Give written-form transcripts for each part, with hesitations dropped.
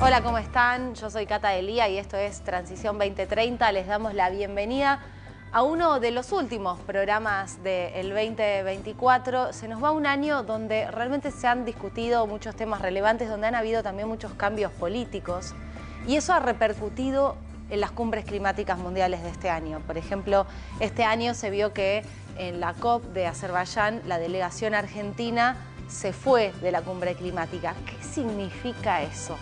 Hola, ¿cómo están? Yo soy Cata Delía y esto es Transición 2030. Les damos la bienvenida a uno de los últimos programas del 2024. Se nos va un año donde realmente se han discutido muchos temas relevantes, donde han habido también muchos cambios políticos y eso ha repercutido en las cumbres climáticas mundiales de este año. Por ejemplo, este año se vio que en la COP de Azerbaiyán la delegación argentina se fue de la cumbre climática. ¿Qué significa eso?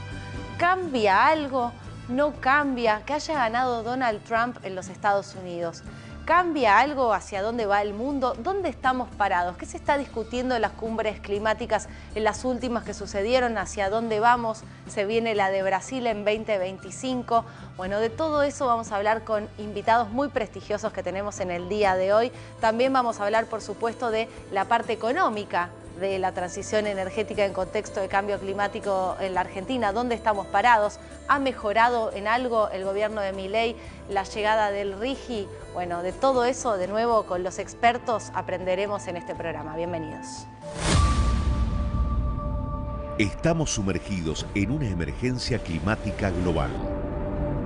¿Cambia algo? ¿No cambia? ¿Que haya ganado Donald Trump en los Estados Unidos? ¿Cambia algo hacia dónde va el mundo? ¿Dónde estamos parados? ¿Qué se está discutiendo en las cumbres climáticas, en las últimas que sucedieron? ¿Hacia dónde vamos? ¿Se viene la de Brasil en 2025? Bueno, de todo eso vamos a hablar con invitados muy prestigiosos que tenemos en el día de hoy. También vamos a hablar, por supuesto, de la parte económica de la transición energética en contexto de cambio climático en la Argentina. ¿Dónde estamos parados? ¿Ha mejorado en algo el gobierno de Milei la llegada del RIGI? Bueno, de todo eso, de nuevo, con los expertos aprenderemos en este programa. Bienvenidos. Estamos sumergidos en una emergencia climática global.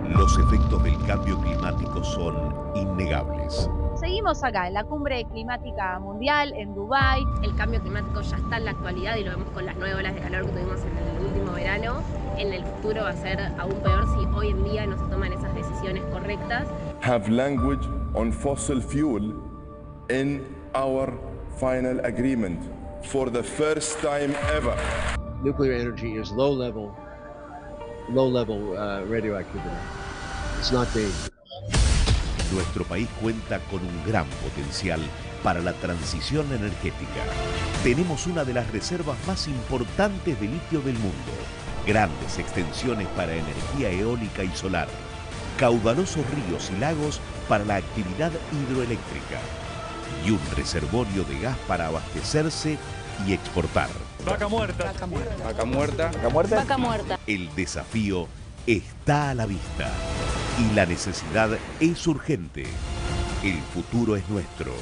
Los efectos del cambio climático son innegables. Seguimos acá en la cumbre climática mundial en Dubái. El cambio climático ya está en la actualidad y lo vemos con las 9 olas de calor que tuvimos en el último verano. En el futuro va a ser aún peor si hoy en día no se toman esas decisiones correctas. Have language on fossil fuel in our final agreement for the first time ever. Nuclear energy is low level radioactivity. It's not dangerous. Nuestro país cuenta con un gran potencial para la transición energética. Tenemos una de las reservas más importantes de litio del mundo, grandes extensiones para energía eólica y solar, caudalosos ríos y lagos para la actividad hidroeléctrica y un reservorio de gas para abastecerse y exportar. Vaca muerta. Vaca muerta. Vaca muerta. Vaca muerta. Vaca muerta. El desafío está a la vista y la necesidad es urgente. El futuro es nuestro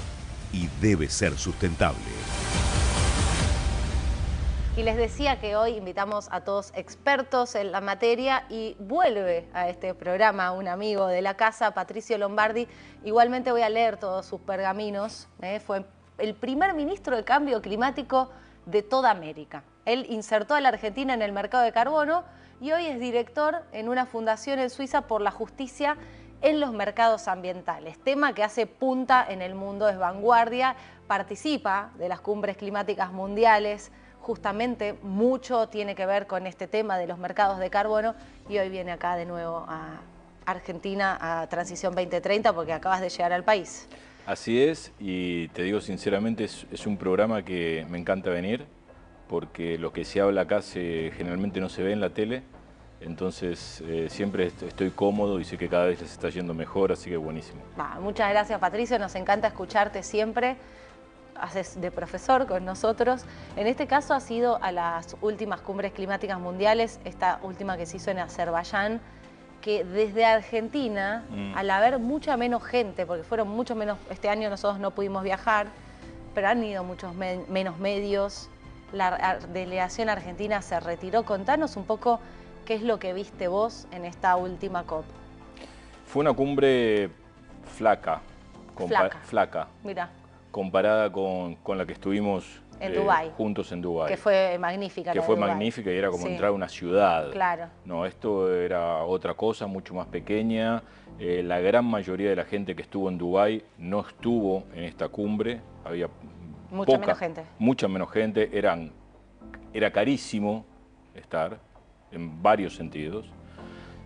y debe ser sustentable. Y les decía que hoy invitamos a todos expertos en la materia y vuelve a este programa un amigo de la casa, Patricio Lombardi. Igualmente voy a leer todos sus pergaminos. Fue el primer ministro de Cambio Climático de toda América. Él insertó a la Argentina en el mercado de carbono y hoy es director en una fundación en Suiza por la justicia en los mercados ambientales. Tema que hace punta en el mundo, es vanguardia, participa de las cumbres climáticas mundiales. Justamente mucho tiene que ver con este tema de los mercados de carbono y hoy viene acá de nuevo a Argentina a Transición 2030 porque acabas de llegar al país. Así es, y te digo sinceramente, es un programa que me encanta venir porque lo que se habla acá generalmente no se ve en la tele, entonces siempre estoy cómodo y sé que cada vez les está yendo mejor, así que buenísimo. Muchas gracias, Patricio, nos encanta escucharte siempre. Haces de profesor con nosotros. En este caso ha sido a las últimas cumbres climáticas mundiales, esta última que se hizo en Azerbaiyán, que desde Argentina, al haber mucha menos gente, porque fueron mucho menos, este año nosotros no pudimos viajar, pero han ido muchos menos medios, la delegación argentina se retiró. Contanos un poco qué es lo que viste vos en esta última COP. Fue una cumbre flaca. Flaca. Mirá. Comparada con la que estuvimos en Dubái. Juntos en Dubái. Que fue magnífica. Que fue magnífica y era como entrar a una ciudad. Claro. No, esto era otra cosa, mucho más pequeña. La gran mayoría de la gente que estuvo en Dubái no estuvo en esta cumbre. Había menos gente. Mucha menos gente. Era carísimo estar, en varios sentidos.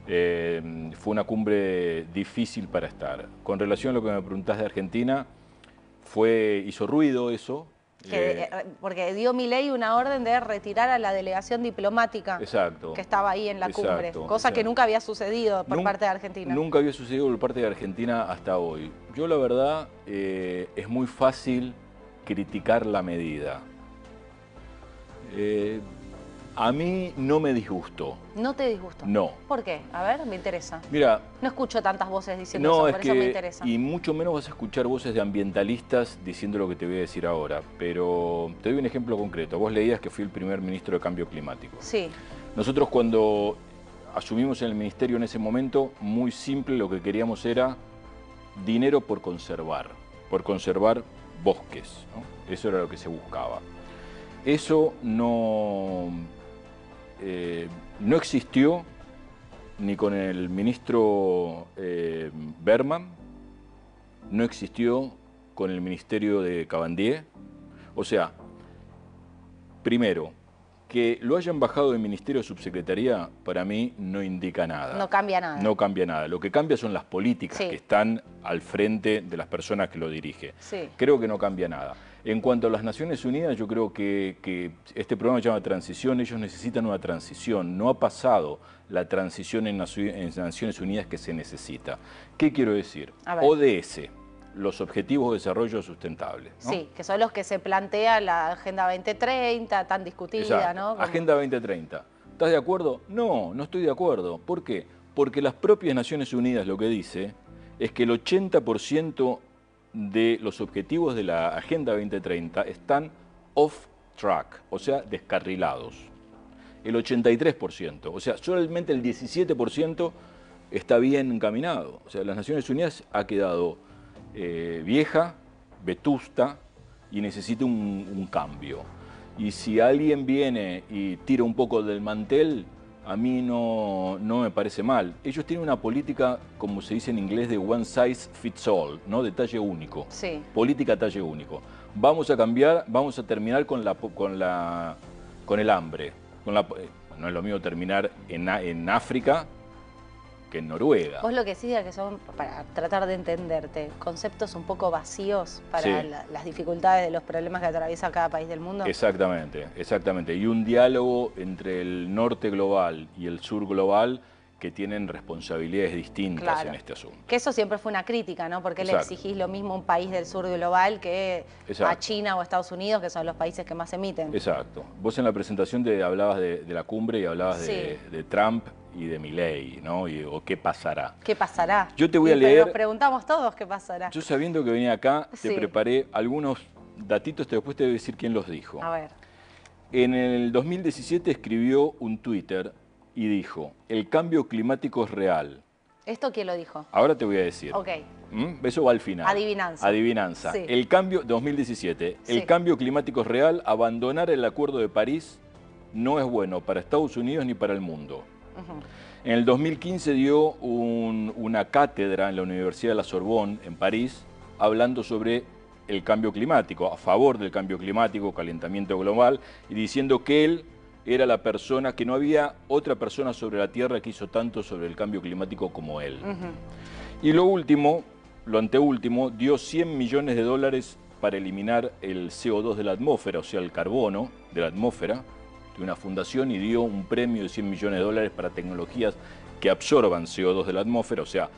Fue una cumbre difícil para estar. Con relación a lo que me preguntás de Argentina, hizo ruido eso. Porque dio Milei una orden de retirar a la delegación diplomática. Exacto, que estaba ahí en la cumbre, cosa que nunca había sucedido por parte de Argentina. Nunca había sucedido por parte de Argentina hasta hoy. Yo la verdad, es muy fácil criticar la medida. A mí no me disgustó. ¿No te disgustó? No. ¿Por qué? A ver, me interesa. Mira, no escucho tantas voces diciendo eso, por eso me interesa. Y mucho menos vas a escuchar voces de ambientalistas diciendo lo que te voy a decir ahora. Pero te doy un ejemplo concreto. Vos leías que fui el primer ministro de Cambio Climático. Sí. Nosotros cuando asumimos en el ministerio en ese momento, muy simple, lo que queríamos era dinero por conservar bosques, ¿no? Eso era lo que se buscaba. Eso no existió ni con el ministro Berman, no existió con el ministerio de Cabandier. O sea, primero, que lo hayan bajado del ministerio de subsecretaría, para mí no indica nada. No cambia nada. No cambia nada. Lo que cambia son las políticas que están al frente de las personas que lo dirigen. Sí. Creo que no cambia nada. En cuanto a las Naciones Unidas, yo creo que este programa se llama Transición, ellos necesitan una transición. No ha pasado la transición en Naciones Unidas que se necesita. ¿Qué quiero decir? ODS, los Objetivos de Desarrollo Sustentable, ¿no? Sí, que son los que se plantea la Agenda 2030, tan discutida, exacto, ¿no? Como... Agenda 2030. ¿Estás de acuerdo? No, no estoy de acuerdo. ¿Por qué? Porque las propias Naciones Unidas lo que dice es que el 80% de los objetivos de la Agenda 2030 están off track, o sea, descarrilados. El 83%, o sea, solamente el 17% está bien encaminado. O sea, las Naciones Unidas ha quedado vieja, vetusta y necesita un cambio. Y si alguien viene y tira un poco del mantel, a mí no me parece mal. Ellos tienen una política, como se dice en inglés, de one size fits all, ¿no? De talle único. Sí. Política talle único. Vamos a cambiar, vamos a terminar con el hambre. No es lo mismo terminar en África que en Noruega. Vos lo que decís es que son, para tratar de entenderte, conceptos un poco vacíos para las dificultades de los problemas que atraviesa cada país del mundo. Exactamente, exactamente. Y un diálogo entre el norte global y el sur global que tienen responsabilidades distintas en este asunto. Que eso siempre fue una crítica, ¿no? Porque le exigís lo mismo a un país del sur global que a China o a Estados Unidos, que son los países que más emiten. Exacto. Vos en la presentación hablabas de la cumbre y hablabas de Trump y de Milei, ¿no? O qué pasará. ¿Qué pasará? Yo te voy a leer... Nos preguntamos todos qué pasará. Yo sabiendo que venía acá, te preparé algunos datitos, después te voy a decir quién los dijo. A ver. En el 2017 escribió un Twitter y dijo, el cambio climático es real. ¿Esto quién lo dijo? Ahora te voy a decir. Ok. Eso va al final. Adivinanza. Adivinanza. Sí. El cambio, 2017, el cambio climático es real, abandonar el Acuerdo de París no es bueno para Estados Unidos ni para el mundo. En el 2015 dio una cátedra en la Universidad de la Sorbonne, en París, hablando sobre el cambio climático, a favor del cambio climático, calentamiento global, y diciendo que él era la persona, que no había otra persona sobre la Tierra que hizo tanto sobre el cambio climático como él. Y lo último, lo anteúltimo, dio 100 millones de dólares para eliminar el CO2 de la atmósfera, o sea, el carbono de la atmósfera, de una fundación, y dio un premio de 100 millones de dólares para tecnologías que absorban CO2 de la atmósfera, o sea,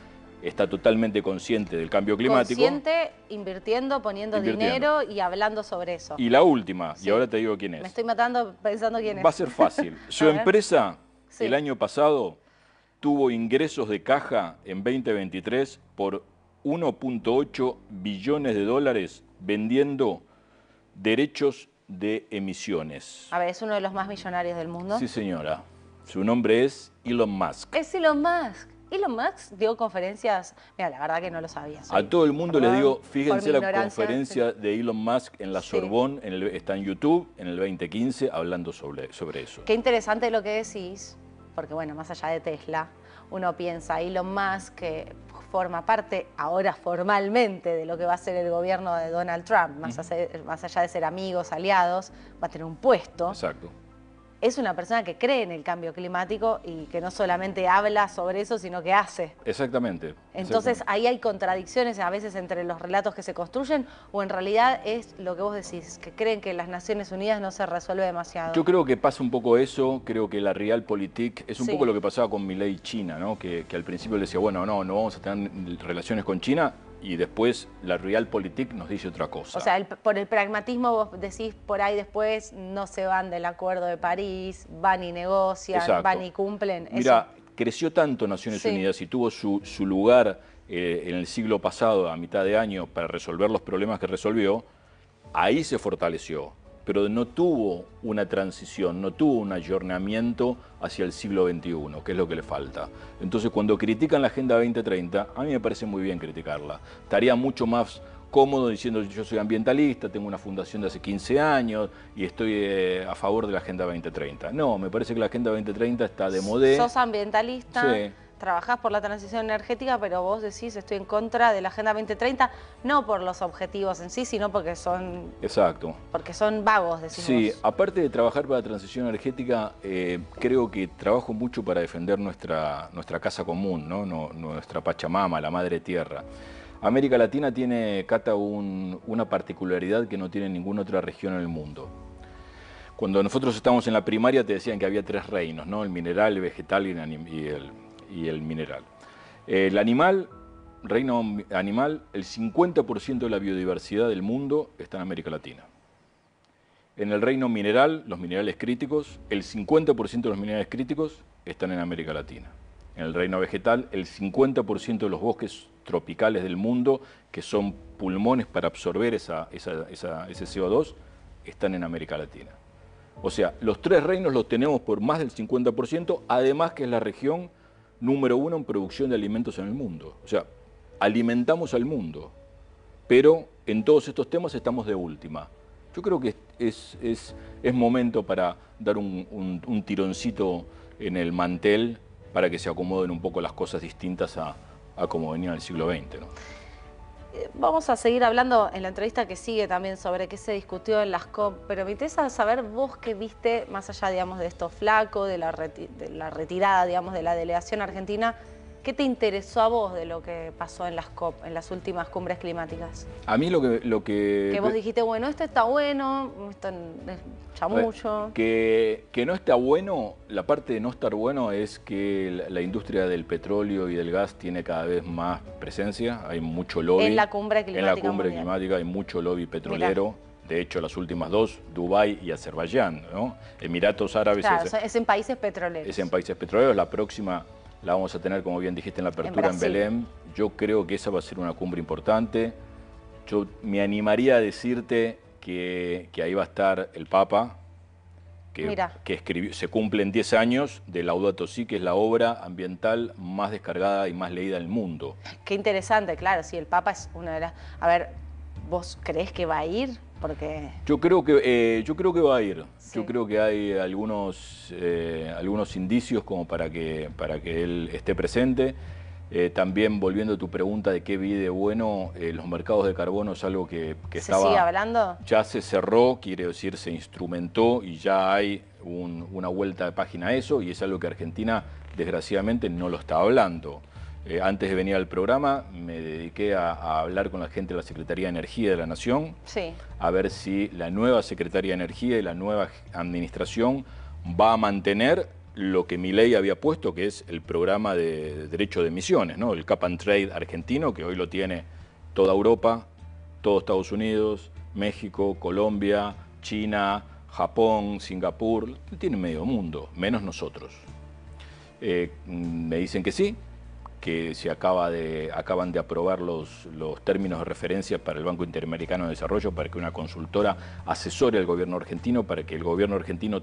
está totalmente consciente del cambio climático. Consciente, invirtiendo, poniendo dinero y hablando sobre eso. Y la última, y ahora te digo quién es. Me estoy matando pensando quién es. Va a ser fácil. Su empresa, el año pasado, tuvo ingresos de caja en 2023 por 1.8 billones de dólares vendiendo derechos de emisiones. A ver, ¿es uno de los más millonarios del mundo? Sí, señora. Su nombre es Elon Musk. Es Elon Musk. Elon Musk dio conferencias, mira, la verdad que no lo sabía. A todo el mundo les digo, fíjense la conferencia de Elon Musk en la Sorbonne, está en YouTube, en el 2015, hablando sobre eso. Qué interesante lo que decís, porque bueno, más allá de Tesla, uno piensa, Elon Musk, que forma parte ahora formalmente de lo que va a ser el gobierno de Donald Trump, más allá de ser amigos, aliados, va a tener un puesto. Exacto. Es una persona que cree en el cambio climático y que no solamente habla sobre eso, sino que hace. Exactamente. Entonces ahí hay contradicciones a veces entre los relatos que se construyen, o en realidad es lo que vos decís, que creen que las Naciones Unidas no se resuelve demasiado. Yo creo que pasa un poco eso, creo que la realpolitik es un poco lo que pasaba con Milei y China, ¿no? Que al principio le decía, bueno, no vamos a tener relaciones con China, y después la realpolitik nos dice otra cosa. O sea, por el pragmatismo vos decís, por ahí después no se van del Acuerdo de París, van y negocian, van y cumplen. Mira, creció tanto Naciones Unidas y tuvo su lugar en el siglo pasado, a mitad de año, para resolver los problemas que resolvió, ahí se fortaleció. pero no tuvo una transición, no tuvo un ayornamiento hacia el siglo XXI, que es lo que le falta. Entonces, cuando critican la Agenda 2030, a mí me parece muy bien criticarla. Estaría mucho más cómodo diciendo yo soy ambientalista, tengo una fundación de hace 15 años y estoy a favor de la Agenda 2030. No, me parece que la Agenda 2030 está de modé. Sos ambientalista, sí. Trabajás por la transición energética, pero vos decís estoy en contra de la Agenda 2030, no por los objetivos en sí, sino porque son... Exacto. Porque son vagos, decimos. Sí, aparte de trabajar para la transición energética, creo que trabajo mucho para defender nuestra casa común, ¿no? Nuestra Pachamama, la Madre Tierra. América Latina tiene, Cata, una particularidad que no tiene ninguna otra región en el mundo. Cuando nosotros estábamos en la primaria te decían que había 3 reinos, ¿no? El mineral, el vegetal y el mineral. El animal, reino animal, el 50% de la biodiversidad del mundo está en América Latina. En el reino mineral, los minerales críticos, el 50% de los minerales críticos están en América Latina. En el reino vegetal, el 50% de los bosques tropicales del mundo, que son pulmones para absorber ese CO2, están en América Latina. O sea, los 3 reinos los tenemos por más del 50%, además que es la región número 1 en producción de alimentos en el mundo. O sea, alimentamos al mundo, pero en todos estos temas estamos de última. Yo creo que es momento para dar un tironcito en el mantel para que se acomoden un poco las cosas distintas a como venían en el siglo XX, ¿no? Vamos a seguir hablando en la entrevista que sigue también sobre qué se discutió en las COP, pero me interesa saber vos qué viste, más allá, digamos, de esto flaco, de la retirada, digamos, de la delegación argentina, ¿qué te interesó a vos de lo que pasó en las COP, en las últimas cumbres climáticas? A mí lo que... Que vos dijiste, bueno, esto está bueno, esto es chamullo. Que no está bueno, la parte de no estar bueno es que la industria del petróleo y del gas tiene cada vez más presencia, hay mucho lobby. En la cumbre climática. En la cumbre climática hay mucho lobby petrolero. Mirá. De hecho, las últimas 2, Dubái y Azerbaiyán, ¿no? Emiratos Árabes. Claro, es en países petroleros. Es en países petroleros. La próxima la vamos a tener, como bien dijiste, en la apertura en Belén. Yo creo que esa va a ser una cumbre importante. Yo me animaría a decirte que ahí va a estar el Papa, que escribió, se cumplen 10 años de Laudato Si, que es la obra ambiental más descargada y más leída del mundo. Qué interesante, claro, sí, el Papa es una de las... A ver, ¿vos creés que va a ir? Porque... Yo creo que va a ir. Sí. Yo creo que hay algunos indicios como para que él esté presente. También, volviendo a tu pregunta de qué vi de bueno, los mercados de carbono es algo que estaba... ¿Se sigue hablando? Ya se cerró, quiere decir, se instrumentó y ya hay una vuelta de página a eso, y es algo que Argentina, desgraciadamente, no lo está hablando. Antes de venir al programa, me dediqué a hablar con la gente de la Secretaría de Energía de la Nación, sí, a ver si la nueva Secretaría de Energía y la nueva administración va a mantener lo que Milei había puesto, que es el programa de derecho de emisiones, ¿no? El Cap and Trade argentino, que hoy lo tiene toda Europa, todo Estados Unidos, México, Colombia, China, Japón, Singapur, lo tiene medio mundo, menos nosotros. Me dicen que sí, que se acaban de aprobar los términos de referencia para el Banco Interamericano de Desarrollo, para que una consultora asesore al gobierno argentino, para que el gobierno argentino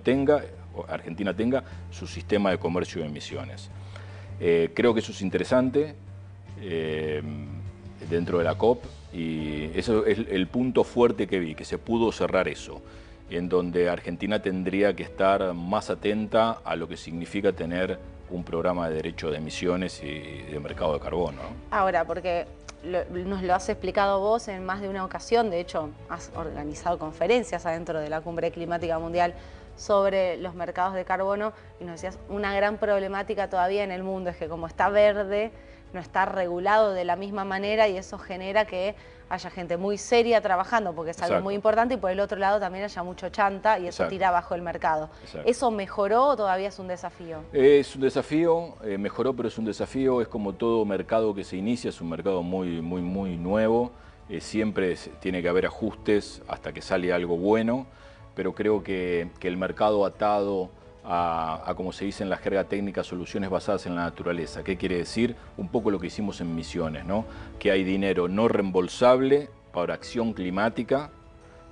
Argentina tenga su sistema de comercio de emisiones. Creo que eso es interesante dentro de la COP, y eso es el punto fuerte que vi, que se pudo cerrar eso, en donde Argentina tendría que estar más atenta a lo que significa tener un programa de derecho de emisiones y de mercado de carbono, ¿no? Ahora, porque nos lo has explicado vos en más de una ocasión, de hecho has organizado conferencias adentro de la Cumbre Climática Mundial sobre los mercados de carbono, y nos decías, una gran problemática todavía en el mundo es que como está verde, no está regulado de la misma manera, y eso genera que haya gente muy seria trabajando, porque es algo muy importante, y por el otro lado también haya mucho chanta, y eso tira abajo el mercado. ¿Eso mejoró o todavía es un desafío? Es un desafío, mejoró, pero es un desafío. Es como todo mercado que se inicia, es un mercado muy nuevo, siempre tiene que haber ajustes hasta que sale algo bueno, pero creo que el mercado atado a, como se dice en la jerga técnica, soluciones basadas en la naturaleza. ¿Qué quiere decir? Un poco lo que hicimos en Misiones, ¿no? Que hay dinero no reembolsable para acción climática,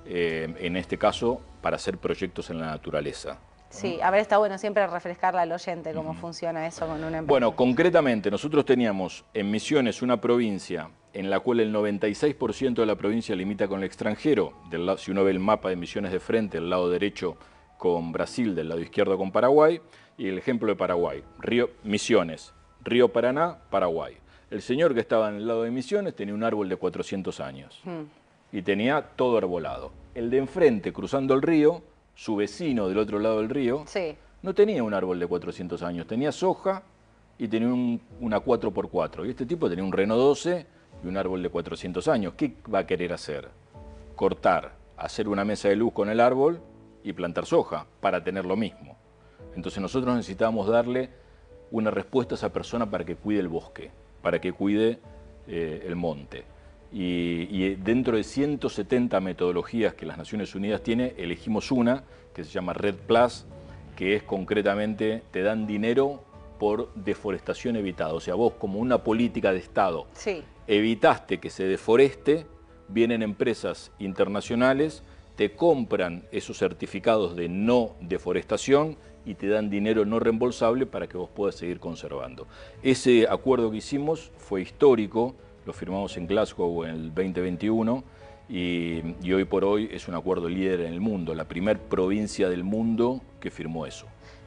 en este caso para hacer proyectos en la naturaleza. Sí, a ver, está bueno siempre refrescarle al oyente cómo funciona eso con una empresa. Bueno, concretamente, nosotros teníamos en Misiones una provincia en la cual el 96% de la provincia limita con el extranjero. Si uno ve el mapa de Misiones de frente, el lado derecho con Brasil, del lado izquierdo con Paraguay, y el ejemplo de Paraguay, Misiones, Río Paraná, Paraguay. El señor que estaba en el lado de Misiones tenía un árbol de 400 años y tenía todo arbolado. El de enfrente, cruzando el río, su vecino del otro lado del río, no tenía un árbol de 400 años, tenía soja y tenía una 4x4. Y este tipo tenía un Renault 12 y un árbol de 400 años. ¿Qué va a querer hacer? Cortar, hacer una mesa de luz con el árbol y plantar soja para tener lo mismo. Entonces nosotros necesitábamos darle una respuesta a esa persona para que cuide el bosque, para que cuide el monte. Y dentro de 170 metodologías que las Naciones Unidas tiene, elegimos una que se llama Red Plus, que es concretamente, te dan dinero por deforestación evitada. O sea, vos como una política de Estado evitaste que se deforeste, vienen empresas internacionales, te compran esos certificados de no deforestación y te dan dinero no reembolsable para que vos puedas seguir conservando. Ese acuerdo que hicimos fue histórico, lo firmamos en Glasgow en el 2021 y hoy por hoy es un acuerdo líder en el mundo, la primer provincia del mundo que firmó eso.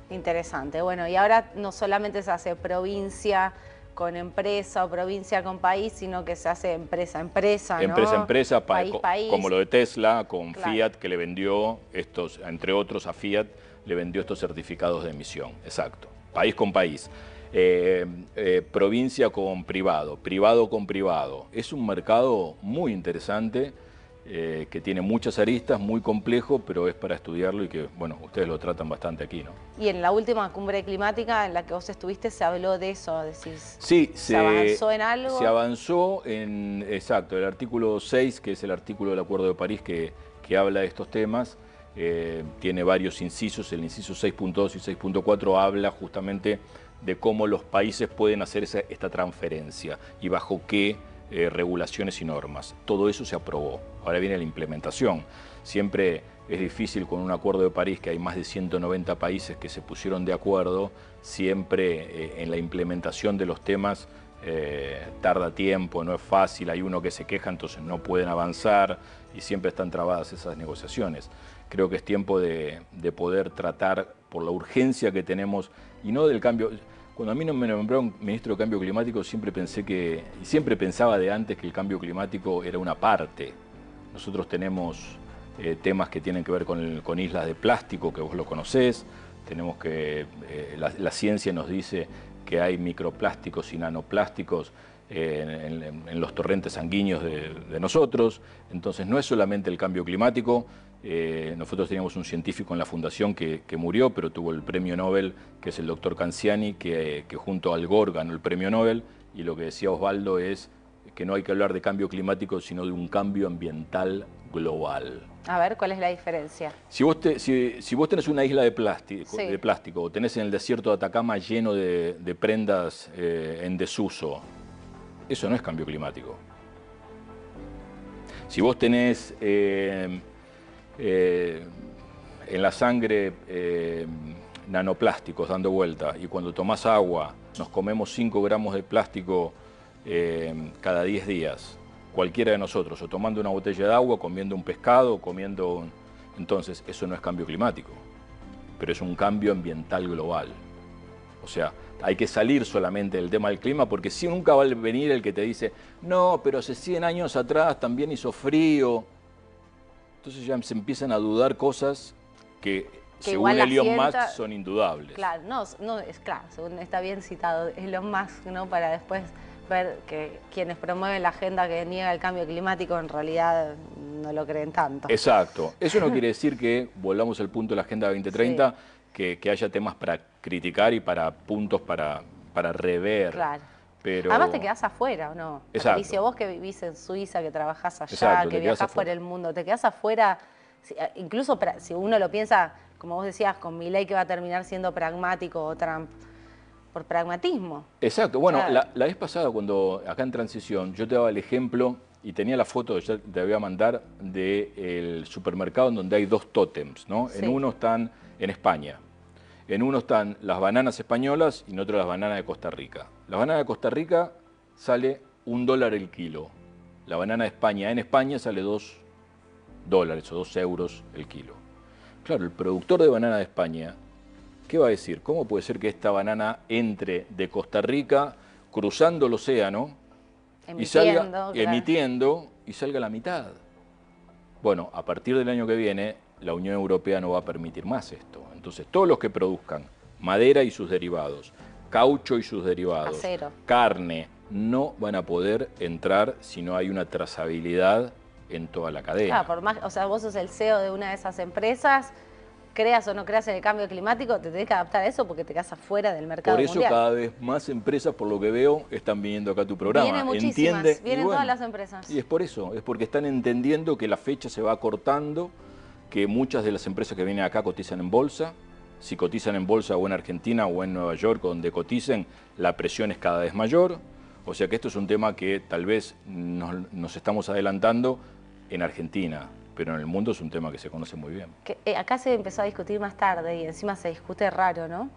Interesante. Bueno, y ahora no solamente se hace provincia con empresa o provincia con país, sino que se hace empresa-empresa, ¿no? Empresa-empresa, país. Como lo de Tesla, con Fiat, que le vendió estos, entre otros a Fiat, le vendió estos certificados de emisión. Exacto. País con país. Provincia con privado, privado con privado. Es un mercado muy interesante, que tiene muchas aristas, muy complejo, pero es para estudiarlo y que, bueno, ustedes lo tratan bastante aquí, ¿no? Y en la última cumbre climática en la que vos estuviste se habló de eso, decís. Sí, ¿Se avanzó en algo? Se avanzó en, exacto, el artículo 6, que es el artículo del Acuerdo de París que habla de estos temas, tiene varios incisos. El inciso 6.2 y 6.4 habla justamente de cómo los países pueden hacer esta transferencia y bajo qué regulaciones y normas. Todo eso se aprobó. Ahora viene la implementación. Siempre es difícil con un Acuerdo de París, que hay más de 190 países que se pusieron de acuerdo, siempre en la implementación de los temas tarda tiempo, no es fácil, hay uno que se queja, entonces no pueden avanzar y siempre están trabadas esas negociaciones. Creo que es tiempo de poder tratar por la urgencia que tenemos y no del cambio. Cuando a mí me nombraron ministro de Cambio Climático, siempre pensaba de antes que el cambio climático era una parte. Nosotros tenemos temas que tienen que ver con islas de plástico, que vos lo conocés. Tenemos que, la ciencia nos dice que hay microplásticos y nanoplásticos en los torrentes sanguíneos de nosotros. Entonces no es solamente el cambio climático. Nosotros teníamos un científico en la fundación que murió, pero tuvo el premio Nobel, que es el doctor Canziani, que junto a Al Gore ganó el premio Nobel, y lo que decía Osvaldo es que no hay que hablar de cambio climático, sino de un cambio ambiental global. A ver, ¿cuál es la diferencia? Si vos tenés una isla de plástico, o tenés en el desierto de Atacama lleno de prendas en desuso, eso no es cambio climático. Si vos tenés en la sangre nanoplásticos dando vuelta y cuando tomás agua nos comemos 5 gramos de plástico cada 10 días, cualquiera de nosotros, o tomando una botella de agua, comiendo un pescado, entonces eso no es cambio climático, pero es un cambio ambiental global. O sea, hay que salir solamente del tema del clima, porque si nunca va a venir el que te dice, no, pero hace 100 años atrás también hizo frío. Entonces ya se empiezan a dudar cosas que según Elon Musk son indudables. Claro, claro, según está bien citado Elon Musk, ¿no? Para después ver que quienes promueven la agenda que niega el cambio climático en realidad no lo creen tanto. Exacto. Eso no quiere decir que volvamos al punto de la Agenda 2030, que haya temas para criticar y para puntos para rever. Claro. Pero... Además te quedás afuera, ¿o no? Exacto. Patricio, vos que vivís en Suiza, que trabajás allá, Exacto, que viajás por el mundo, te quedás afuera, incluso si uno lo piensa, como vos decías, con Milei que va a terminar siendo pragmático o Trump, por pragmatismo. Exacto. Bueno, claro. la vez pasada, cuando acá en Transición, yo te daba el ejemplo y tenía la foto, ya te voy a mandar, del supermercado en donde hay 2 tótems, ¿no? Sí. En uno están en España, en uno están las bananas españolas y en otro las bananas de Costa Rica. La banana de Costa Rica sale $1 el kilo. La banana de España en España sale $2 o 2 euros el kilo. Claro, el productor de banana de España, ¿qué va a decir? ¿Cómo puede ser que esta banana entre de Costa Rica, cruzando el océano, y salga claro, emitiendo y salga la mitad? Bueno, a partir del año que viene, la Unión Europea no va a permitir más esto. Entonces, todos los que produzcan madera y sus derivados, caucho y sus derivados, acero, carne, no van a poder entrar si no hay una trazabilidad en toda la cadena. Claro, por más, o sea, vos sos el CEO de una de esas empresas, creas o no creas en el cambio climático, te tenés que adaptar a eso porque te quedas afuera del mercado Por eso mundial. cada vez más empresas, por lo que veo, están viniendo acá a tu programa. Vienen muchísimas, vienen bueno, todas las empresas. Y es por eso, es porque están entendiendo que la fecha se va acortando, que muchas de las empresas que vienen acá cotizan en bolsa. Si cotizan en bolsa o en Argentina o en Nueva York, donde coticen, la presión es cada vez mayor. O sea que esto es un tema que tal vez nos estamos adelantando en Argentina, pero en el mundo es un tema que se conoce muy bien. Que, acá se empezó a discutir más tarde y encima se discute raro, ¿no?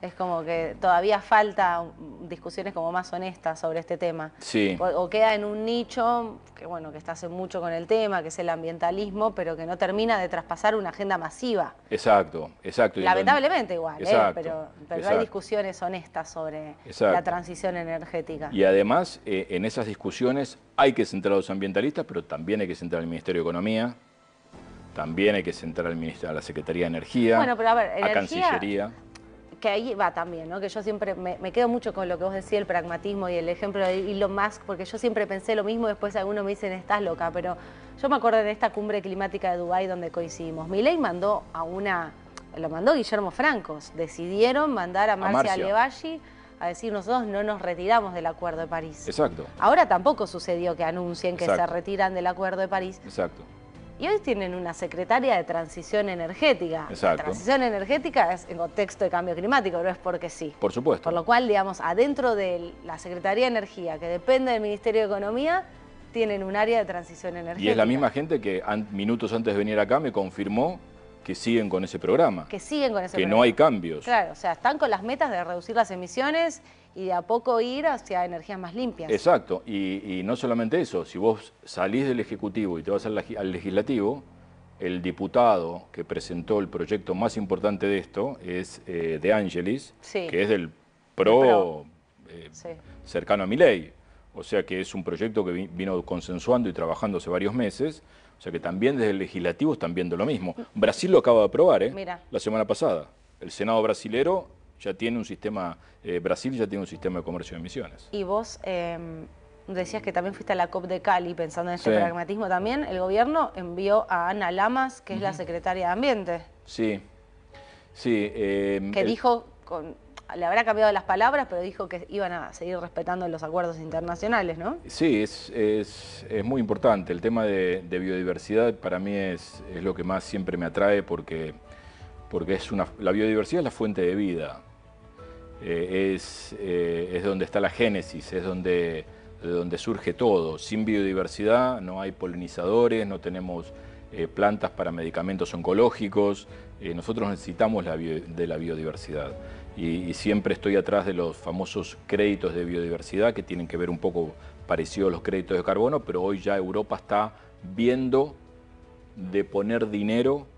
Es como que todavía falta discusiones como más honestas sobre este tema. Sí. O queda en un nicho que, bueno, que está hace mucho con el tema, que es el ambientalismo, pero que no termina de traspasar una agenda masiva. Exacto, exacto. Lamentablemente igual, exacto, pero exacto. hay discusiones honestas sobre Exacto. la transición energética. Y además, en esas discusiones hay que centrar a los ambientalistas, pero también hay que centrar al Ministerio de Economía, también hay que centrar a la Secretaría de Energía, Bueno, pero a ver, energía, Cancillería. Que ahí va también, ¿no? Que yo siempre me quedo mucho con lo que vos decías, el pragmatismo y el ejemplo de Elon Musk, porque yo siempre pensé lo mismo, después algunos me dicen, estás loca, pero yo me acuerdo de esta cumbre climática de Dubái donde coincidimos. Milei mandó lo mandó Guillermo Francos, decidieron mandar a Marcia Levalli a decir, nosotros no nos retiramos del Acuerdo de París. Exacto. Ahora tampoco sucedió que anuncien que Exacto. se retiran del Acuerdo de París. Exacto. Y hoy tienen una secretaria de transición energética. Exacto. La transición energética es en contexto de cambio climático, no es porque sí. Por supuesto. Por lo cual, digamos, adentro de la Secretaría de Energía, que depende del Ministerio de Economía, tienen un área de transición energética. Y es la misma gente que minutos antes de venir acá me confirmó que siguen con ese programa. Que siguen con ese que programa. no hay cambios. Claro, o sea, están con las metas de reducir las emisiones y de a poco ir hacia energías más limpias. Exacto, y no solamente eso, si vos salís del Ejecutivo y te vas al Legislativo, el diputado que presentó el proyecto más importante de esto es De Angelis, Sí. que es del PRO, Sí. cercano a Milei. O sea que es un proyecto que vino consensuando y trabajando hace varios meses. O sea que también desde el Legislativo están viendo lo mismo. Brasil lo acaba de aprobar, Mira. la semana pasada. El Senado brasilero ya tiene un sistema, Brasil ya tiene un sistema de comercio de emisiones. Y vos decías que también fuiste a la COP de Cali pensando en este Sí. pragmatismo también. El gobierno envió a Ana Lamas, que es la secretaria de Ambiente, Sí, sí. que dijo, le habrá cambiado las palabras, pero dijo que iban a seguir respetando los acuerdos internacionales, ¿no? Sí, es muy importante. El tema de biodiversidad para mí es lo que más siempre me atrae porque la biodiversidad es la fuente de vida. Es donde está la génesis, es de donde surge todo. Sin biodiversidad no hay polinizadores, no tenemos plantas para medicamentos oncológicos. Nosotros necesitamos de la biodiversidad. Y siempre estoy atrás de los famosos créditos de biodiversidad que tienen que ver un poco parecido a los créditos de carbono, pero hoy ya Europa está viendo de poner dinero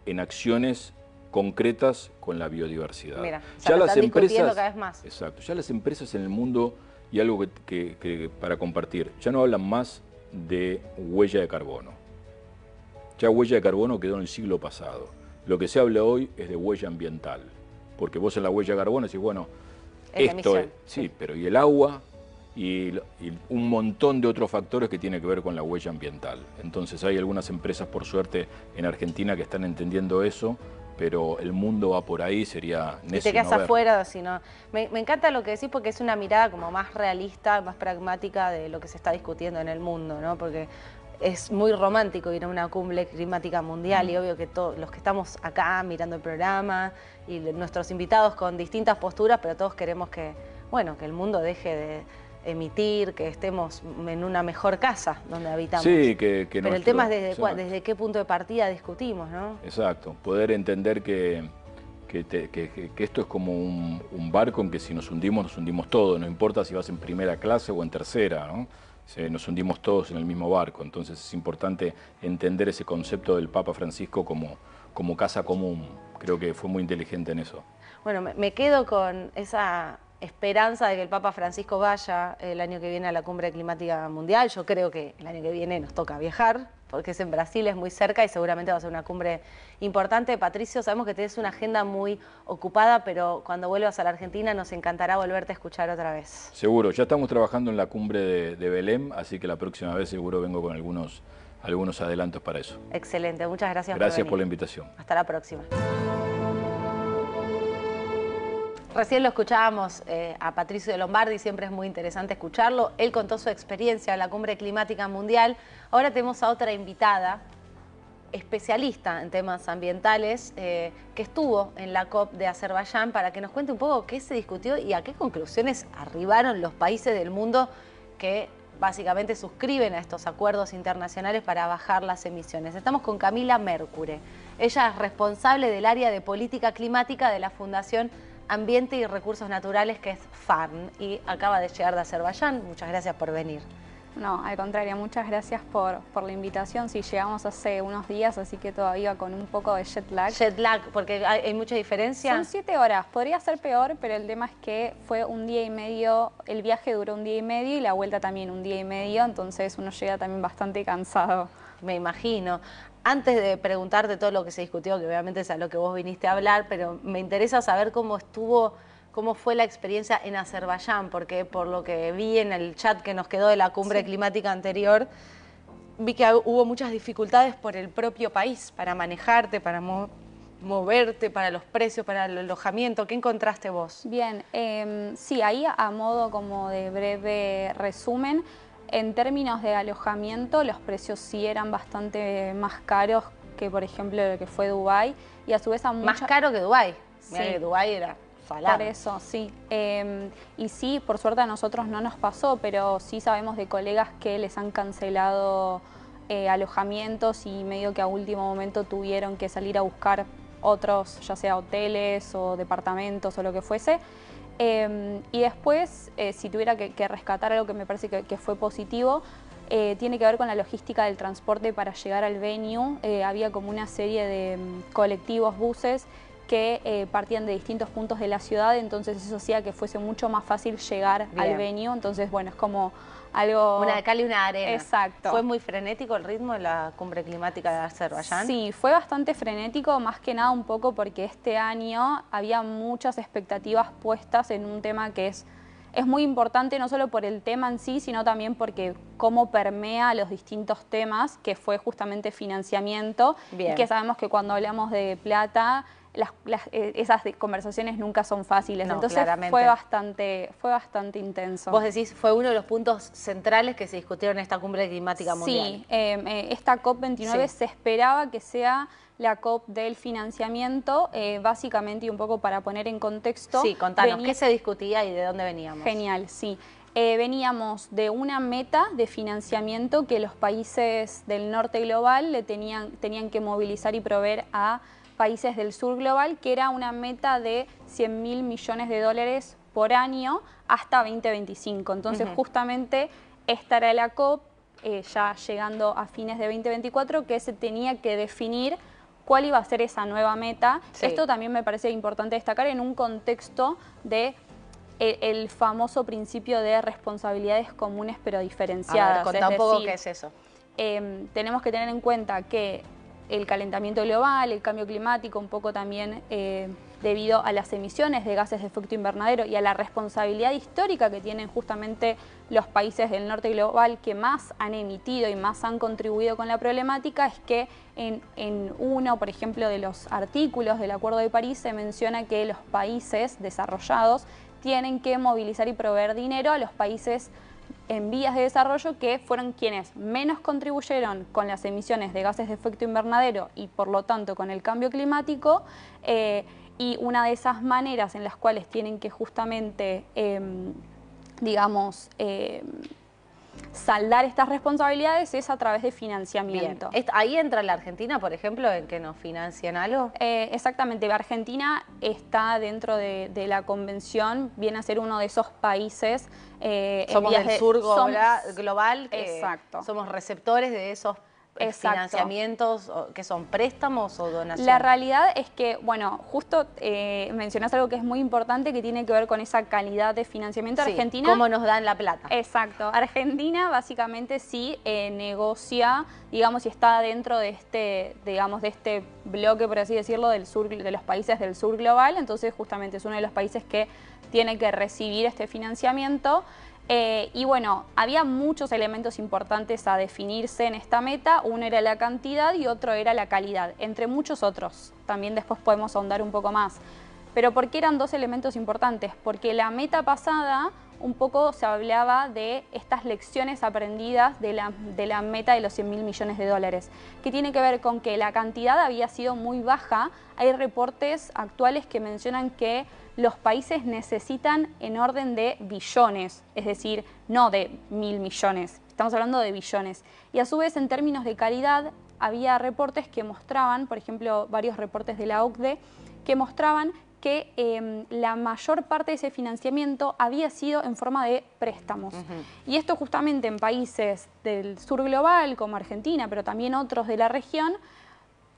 en acciones concretas con la biodiversidad. Mira, ya lo están discutiendo cada vez más. Exacto, ya las empresas en el mundo, y algo que para compartir, ya no hablan más de huella de carbono. Ya huella de carbono quedó en el siglo pasado. Lo que se habla hoy es de huella ambiental. Porque vos en la huella de carbono decís, bueno, esto es, sí, pero y el agua y un montón de otros factores que tienen que ver con la huella ambiental. Entonces hay algunas empresas, por suerte, en Argentina que están entendiendo eso, pero el mundo va por ahí, sería necio. Y te quedas no ver. afuera, si no. Me encanta lo que decís porque es una mirada como más realista, más pragmática de lo que se está discutiendo en el mundo, ¿no? Porque es muy romántico ir a una cumbre climática mundial y obvio que todos los que estamos acá mirando el programa y nuestros invitados con distintas posturas, pero todos queremos que, bueno, que el mundo deje emitir, que estemos en una mejor casa donde habitamos. Sí, pero el tema es desde qué punto de partida discutimos, ¿no? Exacto, poder entender que esto es como un barco en que si nos hundimos todos, no importa si vas en primera clase o en tercera, ¿no? Nos hundimos todos en el mismo barco, entonces es importante entender ese concepto del Papa Francisco como casa común. Creo que fue muy inteligente en eso. Bueno, me quedo con esa esperanza de que el Papa Francisco vaya el año que viene a la Cumbre Climática Mundial. Yo creo que el año que viene nos toca viajar, porque es en Brasil, es muy cerca y seguramente va a ser una cumbre importante. Patricio, sabemos que tienes una agenda muy ocupada, pero cuando vuelvas a la Argentina nos encantará volverte a escuchar otra vez. Seguro, ya estamos trabajando en la cumbre de Belém, así que la próxima vez seguro vengo con algunos adelantos para eso. Excelente, muchas gracias por venir. Gracias por la invitación. Hasta la próxima. Recién lo escuchábamos a Patricio de Lombardi, siempre es muy interesante escucharlo. Él contó su experiencia en la Cumbre Climática Mundial. Ahora tenemos a otra invitada, especialista en temas ambientales, que estuvo en la COP de Azerbaiyán para que nos cuente un poco qué se discutió y a qué conclusiones arribaron los países del mundo que básicamente suscriben a estos acuerdos internacionales para bajar las emisiones. Estamos con Camila Mercure. Ella es responsable del área de política climática de la Fundación Ambiente y Recursos Naturales, que es FARN, y acaba de llegar de Azerbaiyán. Muchas gracias por venir. No, al contrario, muchas gracias por la invitación. Sí, llegamos hace unos días, así que todavía con un poco de jet lag. Jet lag, porque hay mucha diferencia. Son 7 horas, podría ser peor, pero el tema es que fue un día y medio, el viaje duró un día y medio y la vuelta también un día y medio, entonces uno llega también bastante cansado. Me imagino. Antes de preguntarte todo lo que se discutió, que obviamente es a lo que vos viniste a hablar, pero me interesa saber cómo fue la experiencia en Azerbaiyán, porque por lo que vi en el chat que nos quedó de la cumbre climática anterior, vi que hubo muchas dificultades por el propio país para manejarte, para moverte, para los precios, para el alojamiento. ¿Qué encontraste vos? Bien, sí, ahí a modo como de breve resumen, en términos de alojamiento, los precios sí eran bastante más caros que, por ejemplo, lo que fue Dubái. Y a su vez Más caro que Dubái. Mirá Sí. que Dubái era salado. Por eso, sí. Y sí, por suerte a nosotros no nos pasó, pero sí sabemos de colegas que les han cancelado alojamientos y medio que a último momento tuvieron que salir a buscar otros, ya sea hoteles o departamentos o lo que fuese. Y después, si tuviera que rescatar algo que me parece que fue positivo, tiene que ver con la logística del transporte para llegar al venue. Había como una serie de colectivos, buses, que partían de distintos puntos de la ciudad, entonces eso hacía que fuese mucho más fácil llegar al venue. Entonces, bueno, es como algo... Una de cal y una de arena. Exacto. ¿Fue muy frenético el ritmo de la cumbre climática de Azerbaiyán? Sí, fue bastante frenético, más que nada un poco porque este año había muchas expectativas puestas en un tema que es muy importante, no solo por el tema en sí, sino también porque cómo permea los distintos temas, que fue justamente financiamiento. Bien. Y que sabemos que cuando hablamos de plata, esas conversaciones nunca son fáciles. No, entonces claramente. fue bastante intenso. Vos decís, fue uno de los puntos centrales que se discutieron en esta cumbre climática mundial. Sí, esta COP29 se esperaba que sea la COP del financiamiento, básicamente, y un poco para poner en contexto. Sí, contanos, ¿qué se discutía y de dónde veníamos? Genial, sí. Veníamos de una meta de financiamiento que los países del norte global tenían que movilizar y proveer a países del sur global, que era una meta de 100.000 millones de dólares por año hasta 2025. Entonces, justamente esta era la COP, ya llegando a fines de 2024, que se tenía que definir cuál iba a ser esa nueva meta. Sí. Esto también me parece importante destacar en un contexto de el famoso principio de responsabilidades comunes pero diferenciadas. A ver, contá un poco qué es eso. Tenemos que tener en cuenta que el calentamiento global, el cambio climático, un poco también debido a las emisiones de gases de efecto invernadero y a la responsabilidad histórica que tienen justamente los países del norte global que más han emitido y más han contribuido con la problemática, es que en uno, por ejemplo, de los artículos del Acuerdo de París se menciona que los países desarrollados tienen que movilizar y proveer dinero a los países en vías de desarrollo, que fueron quienes menos contribuyeron con las emisiones de gases de efecto invernadero y por lo tanto con el cambio climático, y una de esas maneras en las cuales tienen que justamente digamos, saldar estas responsabilidades es a través de financiamiento. Bien. ¿Ahí entra la Argentina, por ejemplo, en que nos financien algo? Exactamente. Argentina está dentro de la convención, viene a ser uno de esos países. Somos del sur global, exacto. Somos receptores de esos financiamientos, que son préstamos o donaciones. La realidad es que, bueno, justo mencionás algo que es muy importante que tiene que ver con esa calidad de financiamiento. Sí, Argentina, ¿cómo nos dan la plata? Exacto. Argentina básicamente sí negocia, digamos, y está dentro de este, digamos, de este bloque, por así decirlo, del sur, de los países del sur global. Entonces, justamente es uno de los países que tiene que recibir este financiamiento. Y bueno, había muchos elementos importantes a definirse en esta meta. Uno era la cantidad y otro era la calidad, entre muchos otros. También después podemos ahondar un poco más. Pero ¿por qué eran dos elementos importantes? Porque la meta pasada un poco se hablaba de estas lecciones aprendidas de la meta de los 100.000 millones de dólares, que tiene que ver con que la cantidad había sido muy baja. Hay reportes actuales que mencionan que los países necesitan en orden de billones, es decir, no de 1.000 millones, estamos hablando de billones. Y a su vez, en términos de calidad, había reportes que mostraban, por ejemplo, varios reportes de la OCDE, que mostraban que la mayor parte de ese financiamiento había sido en forma de préstamos. Y esto justamente en países del sur global, como Argentina, pero también otros de la región,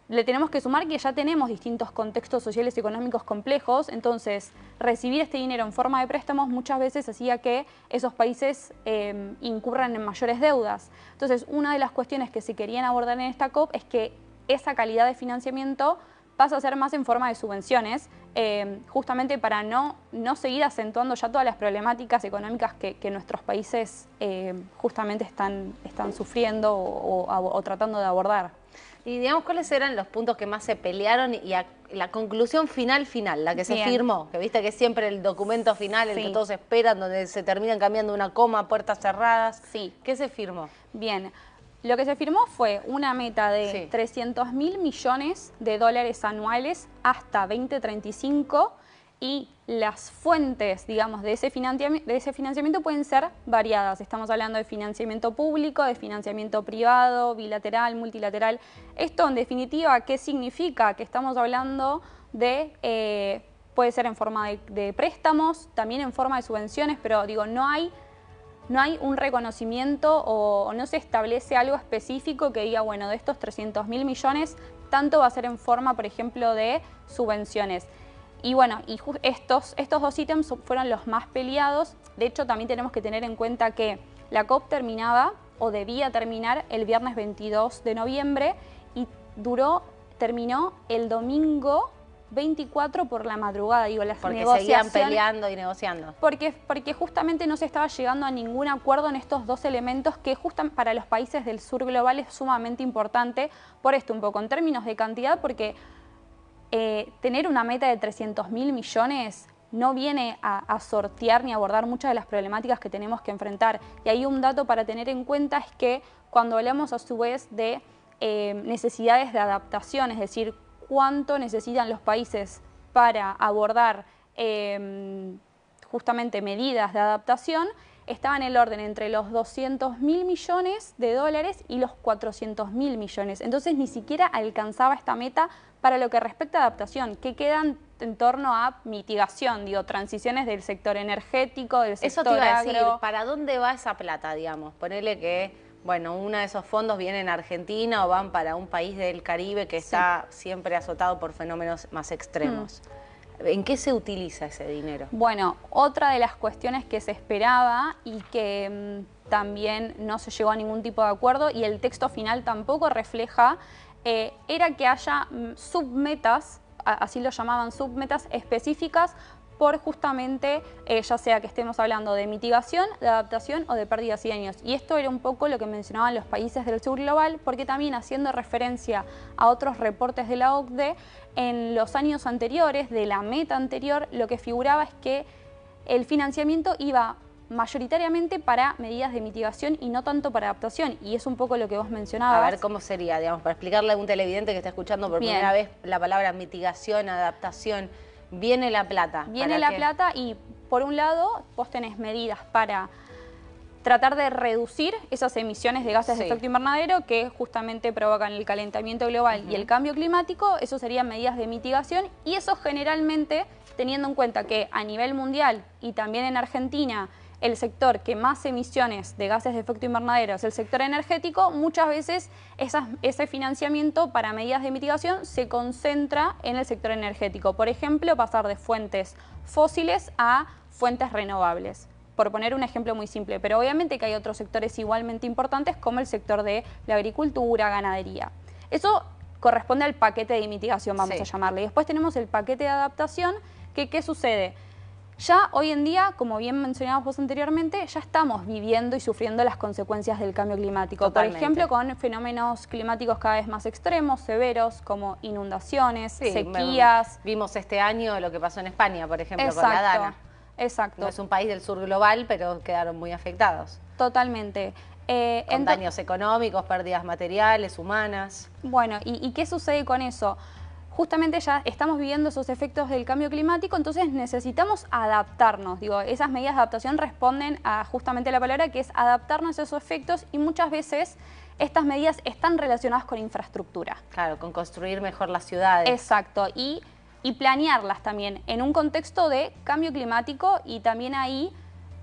le tenemos que sumar que ya tenemos distintos contextos sociales y económicos complejos. Entonces, recibir este dinero en forma de préstamos muchas veces hacía que esos países incurran en mayores deudas. Entonces, una de las cuestiones que se querían abordar en esta COP es que esa calidad de financiamiento pasa a ser más en forma de subvenciones, justamente para no seguir acentuando ya todas las problemáticas económicas que nuestros países justamente están sufriendo o tratando de abordar. Y digamos, ¿cuáles eran los puntos que más se pelearon y la conclusión final, la que se firmó? Que viste que es siempre el documento final, el que todos esperan, donde se terminan cambiando una coma, puertas cerradas. Sí. ¿Qué se firmó? Bien, lo que se firmó fue una meta de 300.000 millones de dólares anuales hasta 2035 y las fuentes, digamos, de ese financiamiento pueden ser variadas. Estamos hablando de financiamiento público, de financiamiento privado, bilateral, multilateral. Esto, en definitiva, ¿qué significa? Que estamos hablando de, puede ser en forma de préstamos, también en forma de subvenciones, pero digo, no hay un reconocimiento o no se establece algo específico que diga, bueno, de estos 300.000 millones, tanto va a ser en forma, por ejemplo, de subvenciones. Y bueno, estos dos ítems fueron los más peleados. De hecho, también tenemos que tener en cuenta que la COP terminaba o debía terminar el viernes 22 de noviembre y terminó el domingo 24 por la madrugada. Digo, las negociaciones seguían peleando y negociando. Porque justamente no se estaba llegando a ningún acuerdo en estos dos elementos que justamente para los países del sur global es sumamente importante. Por esto un poco, en términos de cantidad, porque tener una meta de 300.000 millones no viene a sortear ni a abordar muchas de las problemáticas que tenemos que enfrentar. Y ahí un dato para tener en cuenta es que cuando hablamos a su vez de necesidades de adaptación, es decir, cuánto necesitan los países para abordar justamente medidas de adaptación, estaba en el orden entre los 200.000 millones de dólares y los 400.000 millones. Entonces ni siquiera alcanzaba esta meta para lo que respecta a adaptación, que quedan en torno a mitigación, digo, transiciones del sector energético, del sector agro. Eso te iba a decir, ¿para dónde va esa plata, digamos? Ponele que, bueno, uno de esos fondos viene en Argentina o van para un país del Caribe que está siempre azotado por fenómenos más extremos. ¿En qué se utiliza ese dinero? Bueno, otra de las cuestiones que se esperaba y que también no se llegó a ningún tipo de acuerdo y el texto final tampoco refleja, era que haya submetas, así lo llamaban, submetas específicas por justamente, ya sea que estemos hablando de mitigación, de adaptación o de pérdidas y daños. Y esto era un poco lo que mencionaban los países del sur global, porque también haciendo referencia a otros reportes de la OCDE, en los años anteriores, de la meta anterior, lo que figuraba es que el financiamiento iba mayoritariamente para medidas de mitigación y no tanto para adaptación, y es un poco lo que vos mencionabas. A ver, ¿cómo sería, digamos, para explicarle a un televidente que está escuchando por primera vez la palabra mitigación, adaptación? Viene la plata. Viene la plata y por un lado, vos tenés medidas para tratar de reducir esas emisiones de gases de efecto invernadero que justamente provocan el calentamiento global y el cambio climático. Eso serían medidas de mitigación, y eso generalmente, teniendo en cuenta que a nivel mundial y también en Argentina el sector que más emisiones de gases de efecto invernadero es el sector energético, muchas veces ese financiamiento para medidas de mitigación se concentra en el sector energético. Por ejemplo, pasar de fuentes fósiles a fuentes renovables, por poner un ejemplo muy simple, pero obviamente que hay otros sectores igualmente importantes como el sector de la agricultura, ganadería. Eso corresponde al paquete de mitigación, vamos a llamarle. Y después tenemos el paquete de adaptación, que ¿qué sucede? Ya hoy en día, como bien mencionabas vos anteriormente, ya estamos viviendo y sufriendo las consecuencias del cambio climático. Totalmente. Por ejemplo, con fenómenos climáticos cada vez más extremos, severos, como inundaciones, sequías. Vimos este año lo que pasó en España, por ejemplo, con la Dana. Exacto. No es un país del sur global, pero quedaron muy afectados. Totalmente. Con daños económicos, pérdidas materiales, humanas. Bueno, ¿y qué sucede con eso? Justamente ya estamos viviendo esos efectos del cambio climático, entonces necesitamos adaptarnos. Digo, esas medidas de adaptación responden a justamente la palabra, que es adaptarnos a esos efectos, y muchas veces estas medidas están relacionadas con infraestructura. Claro, con construir mejor las ciudades. Exacto, y planearlas también en un contexto de cambio climático, y también ahí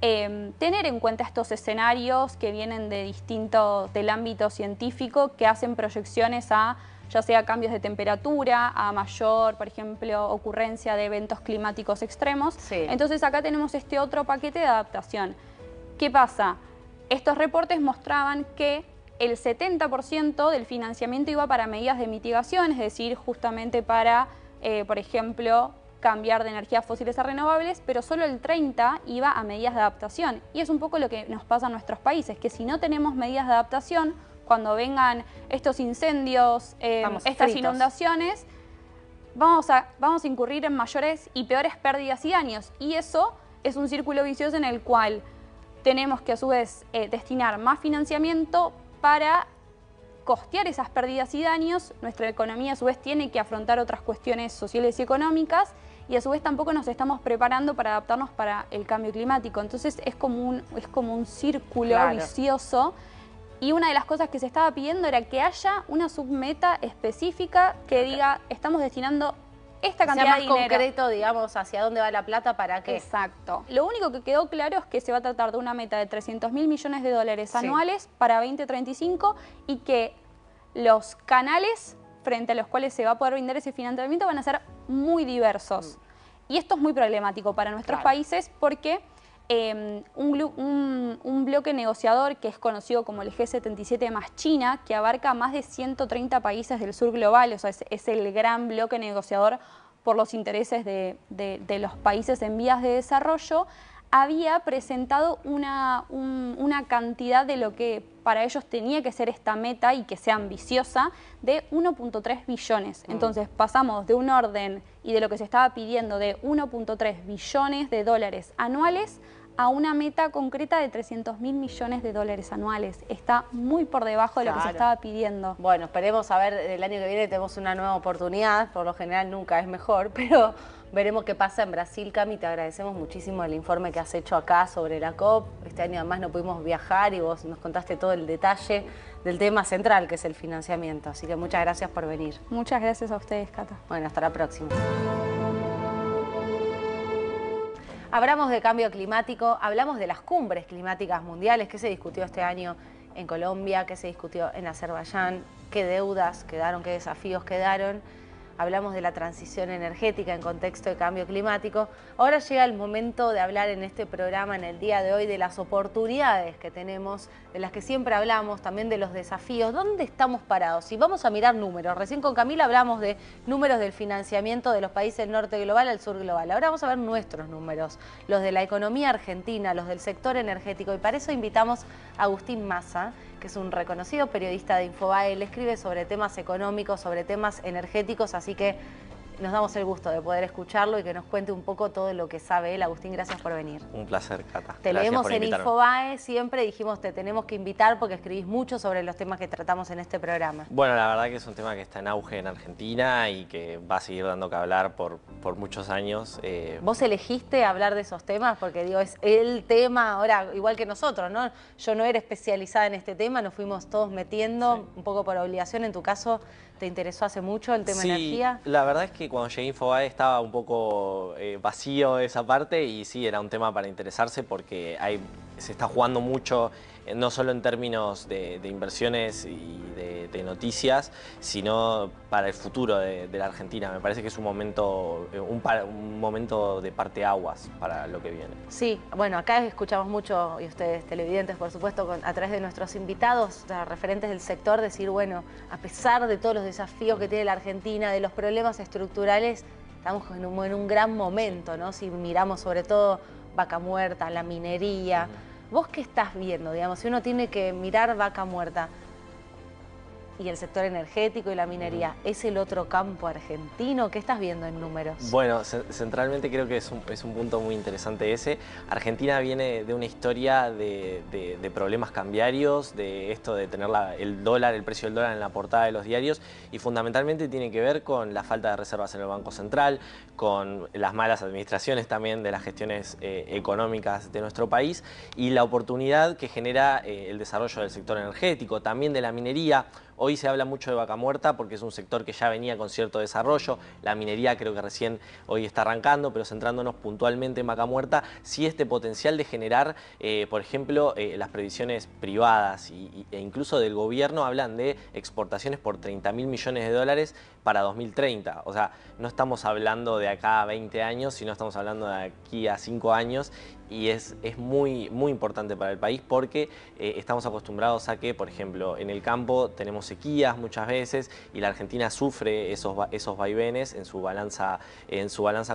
tener en cuenta estos escenarios que vienen del ámbito científico, que hacen proyecciones a ya sea cambios de temperatura, a mayor, por ejemplo, ocurrencia de eventos climáticos extremos. Entonces acá tenemos este otro paquete de adaptación. ¿Qué pasa? Estos reportes mostraban que el 70% del financiamiento iba para medidas de mitigación, es decir, justamente para, por ejemplo, cambiar de energías fósiles a renovables, pero solo el 30% iba a medidas de adaptación. Y es un poco lo que nos pasa en nuestros países, que si no tenemos medidas de adaptación, cuando vengan estos incendios, estas inundaciones, vamos a incurrir en mayores y peores pérdidas y daños. Y eso es un círculo vicioso en el cual tenemos que a su vez destinar más financiamiento para costear esas pérdidas y daños. Nuestra economía a su vez tiene que afrontar otras cuestiones sociales y económicas, y a su vez tampoco nos estamos preparando para adaptarnos para el cambio climático. Entonces es como un círculo vicioso. Y una de las cosas que se estaba pidiendo era que haya una submeta específica que diga, estamos destinando esta cantidad de dinero. Sea más concreto, digamos, hacia dónde va la plata, para qué. Exacto. Lo único que quedó claro es que se va a tratar de una meta de 300.000 millones de dólares anuales para 2035, y que los canales frente a los cuales se va a poder brindar ese financiamiento van a ser muy diversos. Y esto es muy problemático para nuestros países, porque un bloque negociador que es conocido como el G77 más China, que abarca más de 130 países del sur global, o sea, es el gran bloque negociador por los intereses de los países en vías de desarrollo, había presentado una cantidad de lo que para ellos tenía que ser esta meta, y que sea ambiciosa, de 1.3 billones. Entonces pasamos de un orden y de lo que se estaba pidiendo de 1.3 billones de dólares anuales a una meta concreta de 300.000 millones de dólares anuales. Está muy por debajo de lo que se estaba pidiendo. Bueno, esperemos a ver, el año que viene tenemos una nueva oportunidad, por lo general nunca es mejor, pero veremos qué pasa en Brasil. Cami, te agradecemos muchísimo el informe que has hecho acá sobre la COP. Este año además no pudimos viajar y vos nos contaste todo el detalle del tema central, que es el financiamiento. Así que muchas gracias por venir. Muchas gracias a ustedes, Cata. Bueno, hasta la próxima. Hablamos de cambio climático, hablamos de las cumbres climáticas mundiales, que se discutió este año en Colombia, que se discutió en Azerbaiyán, qué deudas quedaron, qué desafíos quedaron. Hablamos de la transición energética en contexto de cambio climático. Ahora llega el momento de hablar en este programa, en el día de hoy, de las oportunidades que tenemos, de las que siempre hablamos, también de los desafíos. ¿Dónde estamos parados? Y vamos a mirar números. Recién con Camila hablamos de números del financiamiento de los países del norte global al sur global. Ahora vamos a ver nuestros números, los de la economía argentina, los del sector energético. Y para eso invitamos a Agustín Massa, que es un reconocido periodista de Infobae. Él escribe sobre temas económicos, sobre temas energéticos, así que Nos damos el gusto de poder escucharlo y que nos cuente un poco todo lo que sabe él. Agustín, gracias por venir. Un placer, Cata. Te leemos en Infobae, siempre dijimos te tenemos que invitar porque escribís mucho sobre los temas que tratamos en este programa. Bueno, la verdad que es un tema que está en auge en Argentina y que va a seguir dando que hablar por muchos años. ¿Vos elegiste hablar de esos temas? Porque digo, es el tema ahora, igual que nosotros, ¿no? Yo no era especializada en este tema, nos fuimos todos metiendo un poco por obligación. En tu caso, ¿te interesó hace mucho el tema energía? La verdad es que cuando llegué a Infobae estaba un poco vacío esa parte y sí, era un tema para interesarse porque se está jugando mucho, no solo en términos de inversiones y de noticias, sino para el futuro de la Argentina. Me parece que es un momento de parteaguas para lo que viene. Sí, bueno, acá escuchamos mucho, y ustedes televidentes, por supuesto, a través de nuestros invitados, referentes del sector, decir, bueno, a pesar de todos los desafíos que tiene la Argentina, de los problemas estructurales, estamos en un gran momento, ¿no? Si miramos sobre todo Vaca Muerta, la minería. ¿Vos qué estás viendo? Digamos, si uno tiene que mirar Vaca Muerta y el sector energético y la minería, ¿es el otro campo argentino? ¿Qué estás viendo en números? Bueno, centralmente creo que es un punto muy interesante ese. Argentina viene de una historia de problemas cambiarios, de esto de tener el precio del dólar en la portada de los diarios, y fundamentalmente tiene que ver con la falta de reservas en el Banco Central, con las malas administraciones también de las gestiones económicas de nuestro país y la oportunidad que genera el desarrollo del sector energético, también de la minería. Hoy se habla mucho de Vaca Muerta porque es un sector que ya venía con cierto desarrollo. La minería creo que recién hoy está arrancando, pero centrándonos puntualmente en Vaca Muerta, sí este potencial de generar, por ejemplo, las previsiones privadas e incluso del gobierno hablan de exportaciones por 30.000 millones de dólares para 2030. O sea, no estamos hablando de acá a 20 años, sino estamos hablando de aquí a 5 años. Y es muy, muy importante para el país porque estamos acostumbrados a que, por ejemplo, en el campo tenemos sequías muchas veces y la Argentina sufre esos vaivenes en su balanza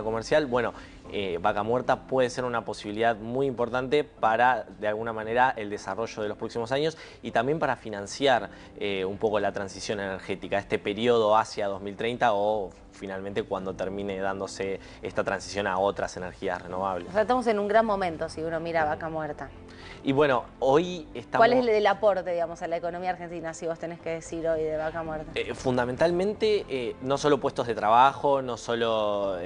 comercial. Bueno, Vaca Muerta puede ser una posibilidad muy importante para, de alguna manera, el desarrollo de los próximos años y también para financiar un poco la transición energética, este periodo hacia 2030 o finalmente cuando termine dándose esta transición a otras energías renovables. O sea, estamos en un gran momento si uno mira Vaca Muerta. Y bueno, hoy estamos... ¿Cuál es el aporte, digamos, a la economía argentina, si vos tenés que decir hoy de Vaca Muerta? Fundamentalmente, no solo puestos de trabajo, no solo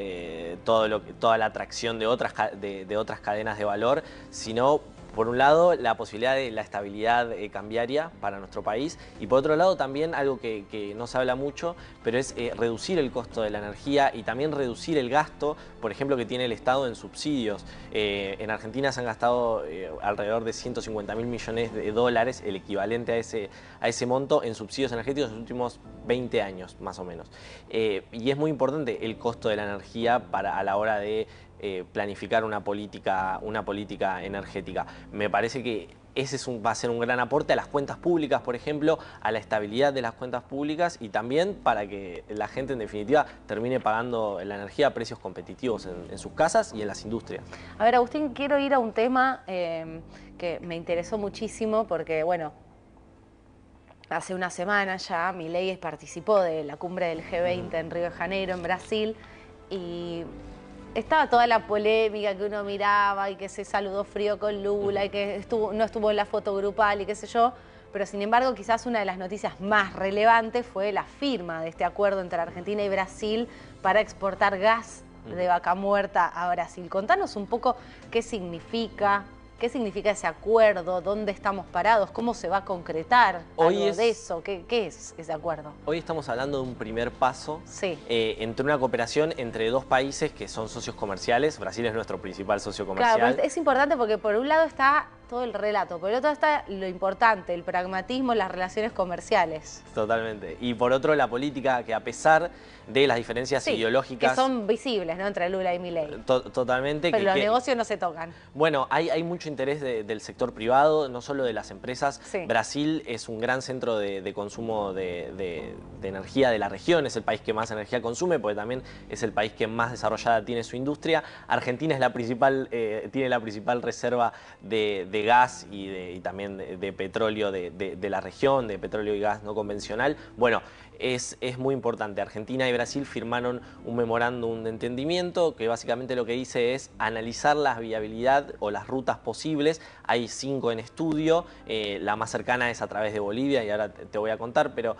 toda la atracción de otras cadenas de valor, sino... Por un lado, la posibilidad de la estabilidad cambiaria para nuestro país y por otro lado también algo que no se habla mucho, pero es reducir el costo de la energía y también reducir el gasto, por ejemplo, que tiene el Estado en subsidios. En Argentina se han gastado alrededor de 150.000 millones de dólares, el equivalente a ese monto en subsidios energéticos en los últimos 20 años, más o menos. Y es muy importante el costo de la energía a la hora de planificar una política energética. Me parece que ese va a ser un gran aporte a las cuentas públicas, por ejemplo, a la estabilidad de las cuentas públicas y también para que la gente, en definitiva, termine pagando la energía a precios competitivos en sus casas y en las industrias. A ver, Agustín, quiero ir a un tema que me interesó muchísimo porque, bueno, hace una semana ya Milei participó de la cumbre del G20 en Río de Janeiro, en Brasil, y estaba toda la polémica que uno miraba y que se saludó frío con Lula y que no estuvo en la foto grupal y qué sé yo, pero sin embargo quizás una de las noticias más relevantes fue la firma de este acuerdo entre Argentina y Brasil para exportar gas de Vaca Muerta a Brasil. Contanos un poco qué significa ese acuerdo, dónde estamos parados, cómo se va a concretar algo de eso, ¿qué es ese acuerdo? Hoy estamos hablando de un primer paso sí. Entre una cooperación entre dos países que son socios comerciales. Brasil es nuestro principal socio comercial. Claro, es importante porque por un lado está todo el relato, por el otro está lo importante, el pragmatismo, las relaciones comerciales. Totalmente. Y por otro la política que a pesar de las diferencias ideológicas... que son visibles, ¿no?, entre Lula y Milei. Totalmente. Pero los negocios no se tocan. Bueno, hay mucho interés del sector privado, no solo de las empresas. Sí. Brasil es un gran centro de consumo de energía de la región, es el país que más energía consume, porque también es el país que más desarrollada tiene su industria. Argentina es tiene la principal reserva de de gas y también de petróleo de la región, de petróleo y gas no convencional. Bueno, es muy importante. Argentina y Brasil firmaron un memorándum de entendimiento que básicamente lo que dice es analizar la viabilidad o las rutas posibles. Hay 5 en estudio, la más cercana es a través de Bolivia y ahora te voy a contar, pero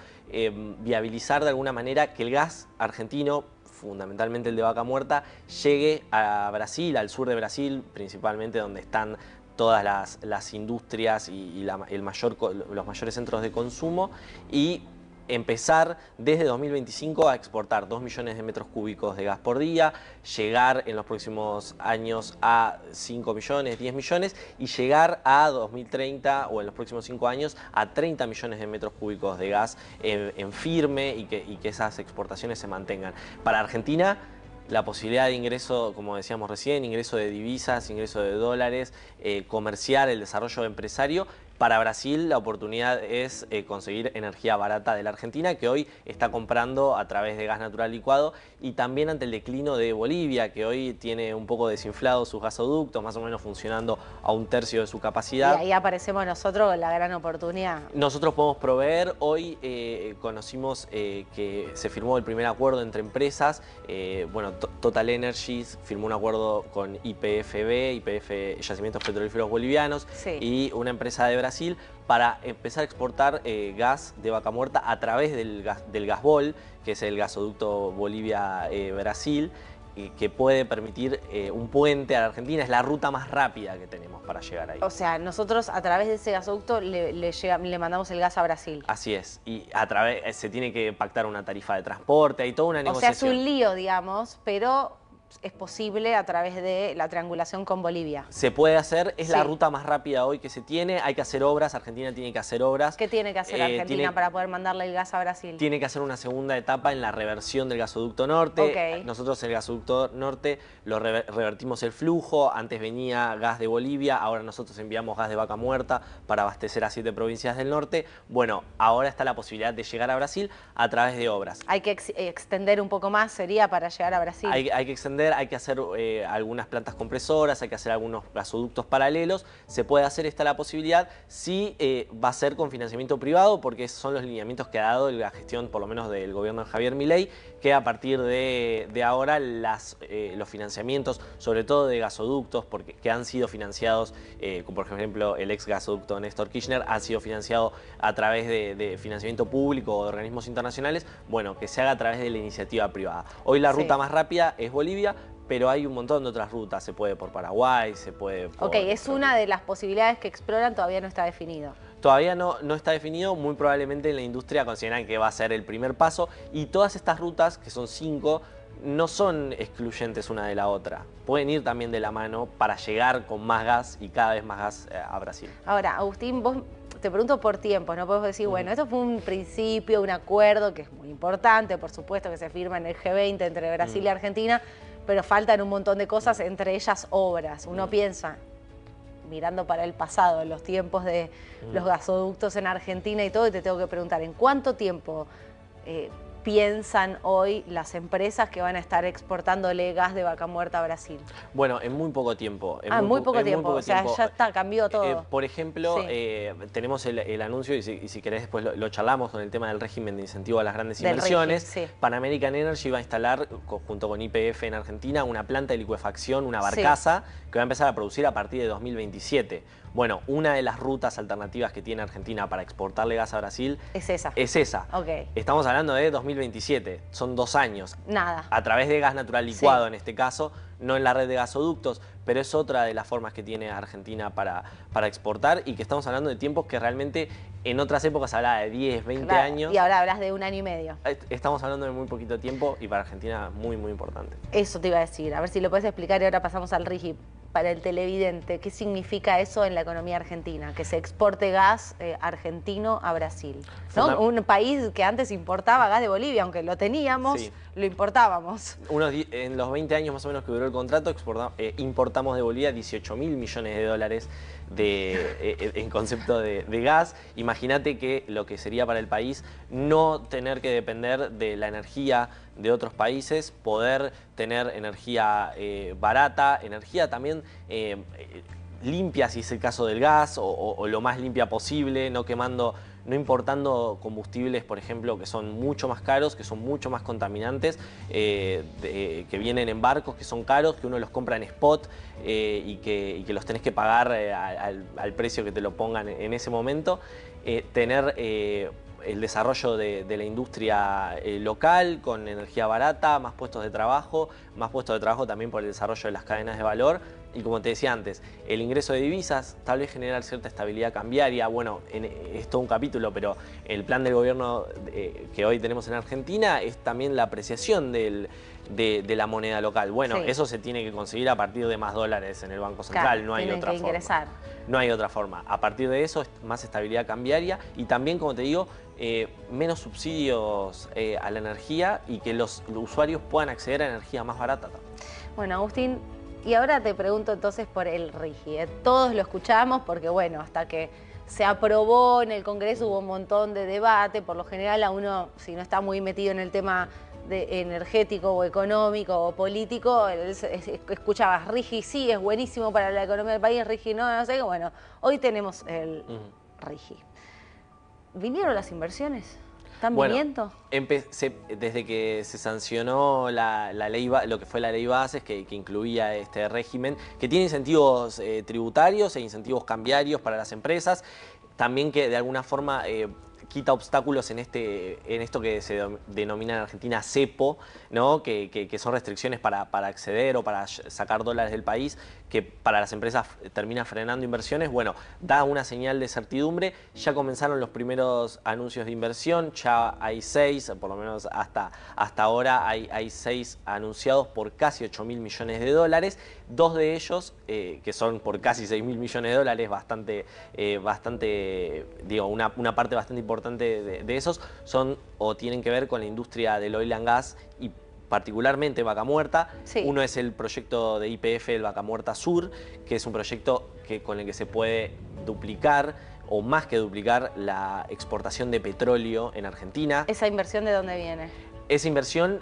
viabilizar de alguna manera que el gas argentino, fundamentalmente el de Vaca Muerta, llegue a Brasil, al sur de Brasil, principalmente donde están todas las industrias y los mayores centros de consumo, y empezar desde 2025 a exportar 2 millones de metros cúbicos de gas por día, llegar en los próximos años a 5 millones, 10 millones y llegar a 2030 o en los próximos 5 años a 30 millones de metros cúbicos de gas en firme y que esas exportaciones se mantengan. Para Argentina, la posibilidad de ingreso, como decíamos recién, ingreso de divisas, ingreso de dólares, comerciar, el desarrollo empresario. Para Brasil la oportunidad es conseguir energía barata de la Argentina, que hoy está comprando a través de gas natural licuado, y también ante el declino de Bolivia, que hoy tiene un poco desinflados sus gasoductos, más o menos funcionando a 1/3 de su capacidad. Y ahí aparecemos nosotros con la gran oportunidad. Nosotros podemos proveer. Hoy conocimos que se firmó el primer acuerdo entre empresas. Bueno, Total Energies firmó un acuerdo con YPF, Yacimientos Petrolíferos Bolivianos, sí, y una empresa de Brasil para empezar a exportar gas de Vaca Muerta a través del Gasbol, que es el gasoducto Bolivia-Brasil, que puede permitir un puente a la Argentina. Es la ruta más rápida que tenemos para llegar ahí. O sea, nosotros a través de ese gasoducto le mandamos el gas a Brasil. Así es, y se tiene que pactar una tarifa de transporte, hay toda una negociación. O sea, es un lío, digamos, pero es posible a través de la triangulación con Bolivia. Se puede hacer, es sí, la ruta más rápida hoy que se tiene. Hay que hacer obras, Argentina tiene que hacer obras. ¿Qué tiene que hacer Argentina para poder mandarle el gas a Brasil? Tiene que hacer una segunda etapa en la reversión del gasoducto norte. Okay. Nosotros el gasoducto norte lo revertimos el flujo. Antes venía gas de Bolivia, ahora nosotros enviamos gas de Vaca Muerta para abastecer a 7 provincias del norte. Bueno, ahora está la posibilidad de llegar a Brasil a través de obras. Hay que extender un poco más, sería, para llegar a Brasil. Hay que extender, hay que hacer algunas plantas compresoras, hay que hacer algunos gasoductos paralelos. Se puede hacer, está la posibilidad. Sí, va a ser con financiamiento privado, porque son los lineamientos que ha dado la gestión, por lo menos del gobierno de Javier Milei, que a partir de ahora los financiamientos, sobre todo de gasoductos, que han sido financiados, como por ejemplo el ex gasoducto Néstor Kirchner, ha sido financiado a través de financiamiento público o de organismos internacionales. Bueno, que se haga a través de la iniciativa privada. Hoy la ruta más rápida es Bolivia, pero hay un montón de otras rutas. Se puede por Paraguay, se puede por... Ok, es una de las posibilidades que exploran, todavía no está definido. Todavía no está definido. Muy probablemente en la industria consideran que va a ser el primer paso, y todas estas rutas, que son 5, no son excluyentes una de la otra. Pueden ir también de la mano para llegar con más gas y cada vez más gas a Brasil. Ahora, Agustín, vos te pregunto por tiempo, no podemos decir, bueno, esto fue un principio, un acuerdo que es muy importante, por supuesto, que se firma en el G20 entre Brasil y Argentina, pero faltan un montón de cosas, entre ellas obras. Uno piensa, mirando para el pasado, los tiempos de los gasoductos en Argentina y todo, y te tengo que preguntar, ¿en cuánto tiempo piensan hoy las empresas que van a estar exportándole gas de Vaca Muerta a Brasil? Bueno, en muy poco tiempo. En muy poco tiempo, o sea, ya está, cambió todo. Por ejemplo, sí, tenemos el anuncio, y si querés después lo charlamos, con el tema del régimen de incentivo a las grandes inversiones. Sí. Pan American Energy va a instalar, junto con YPF en Argentina, una planta de licuefacción, una barcaza, sí, que va a empezar a producir a partir de 2027. Bueno, una de las rutas alternativas que tiene Argentina para exportarle gas a Brasil es esa. Es esa. Okay. Estamos hablando de 2027, son 2 años. Nada. A través de gas natural licuado, sí, en este caso, no en la red de gasoductos, pero es otra de las formas que tiene Argentina para exportar, y que estamos hablando de tiempos que realmente en otras épocas hablaba de 10, 20 claro, años. Y ahora hablas de 1 año y medio. Estamos hablando de muy poquito tiempo, y para Argentina muy, muy importante. Eso te iba a decir, a ver si lo puedes explicar, y ahora pasamos al RIGI. Para el televidente, ¿qué significa eso en la economía argentina? Que se exporte gas argentino a Brasil, ¿no? Un país que antes importaba gas de Bolivia, aunque lo teníamos, sí, lo importábamos. En los 20 años más o menos que duró el contrato, importamos de Bolivia 18.000 millones de dólares en concepto de gas. Imagínate que lo que sería para el país no tener que depender de la energía de otros países, poder tener energía barata, energía también limpia, si es el caso del gas, o lo más limpia posible, no importando combustibles, por ejemplo, que son mucho más caros, que son mucho más contaminantes, que vienen en barcos, que son caros, que uno los compra en spot y que los tenés que pagar al precio que te lo pongan en ese momento. Tener el desarrollo de la industria local con energía barata, más puestos de trabajo también por el desarrollo de las cadenas de valor. Y como te decía antes, el ingreso de divisas, tal vez generar cierta estabilidad cambiaria. Bueno, es todo un capítulo, pero el plan del gobierno que hoy tenemos en Argentina es también la apreciación de la moneda local. Bueno, sí, eso se tiene que conseguir a partir de más dólares en el Banco Central, claro, no hay otra forma. No hay otra forma. A partir de eso, más estabilidad cambiaria y también, como te digo, menos subsidios a la energía y que los usuarios puedan acceder a energía más barata. Bueno, Agustín, y ahora te pregunto entonces por el RIGI. Todos lo escuchamos porque, bueno, hasta que se aprobó en el Congreso hubo un montón de debate. Por lo general a uno, si no está muy metido en el tema energético o económico o político, escuchabas RIGI sí, es buenísimo para la economía del país, RIGI no sé. Bueno, hoy tenemos el RIGI. ¿Vinieron las inversiones? ¿Están viniendo? Desde que se sancionó la ley, lo que fue la ley bases, que incluía este régimen, que tiene incentivos tributarios e incentivos cambiarios para las empresas, también que de alguna forma quita obstáculos en esto que se denomina en Argentina cepo, ¿no? que son restricciones para acceder o para sacar dólares del país, que para las empresas termina frenando inversiones. Bueno, da una señal de certidumbre. Ya comenzaron los primeros anuncios de inversión, ya hay 6, por lo menos hasta ahora hay 6 anunciados por casi 8.000 millones de dólares. 2 de ellos, que son por casi 6.000 millones de dólares, una parte bastante importante de esos son o tienen que ver con la industria del oil and gas y particularmente Vaca Muerta. Sí. Uno es el proyecto de YPF, el Vaca Muerta Sur, que es un proyecto con el que se puede duplicar o más que duplicar la exportación de petróleo en Argentina. ¿Esa inversión de dónde viene? Esa inversión,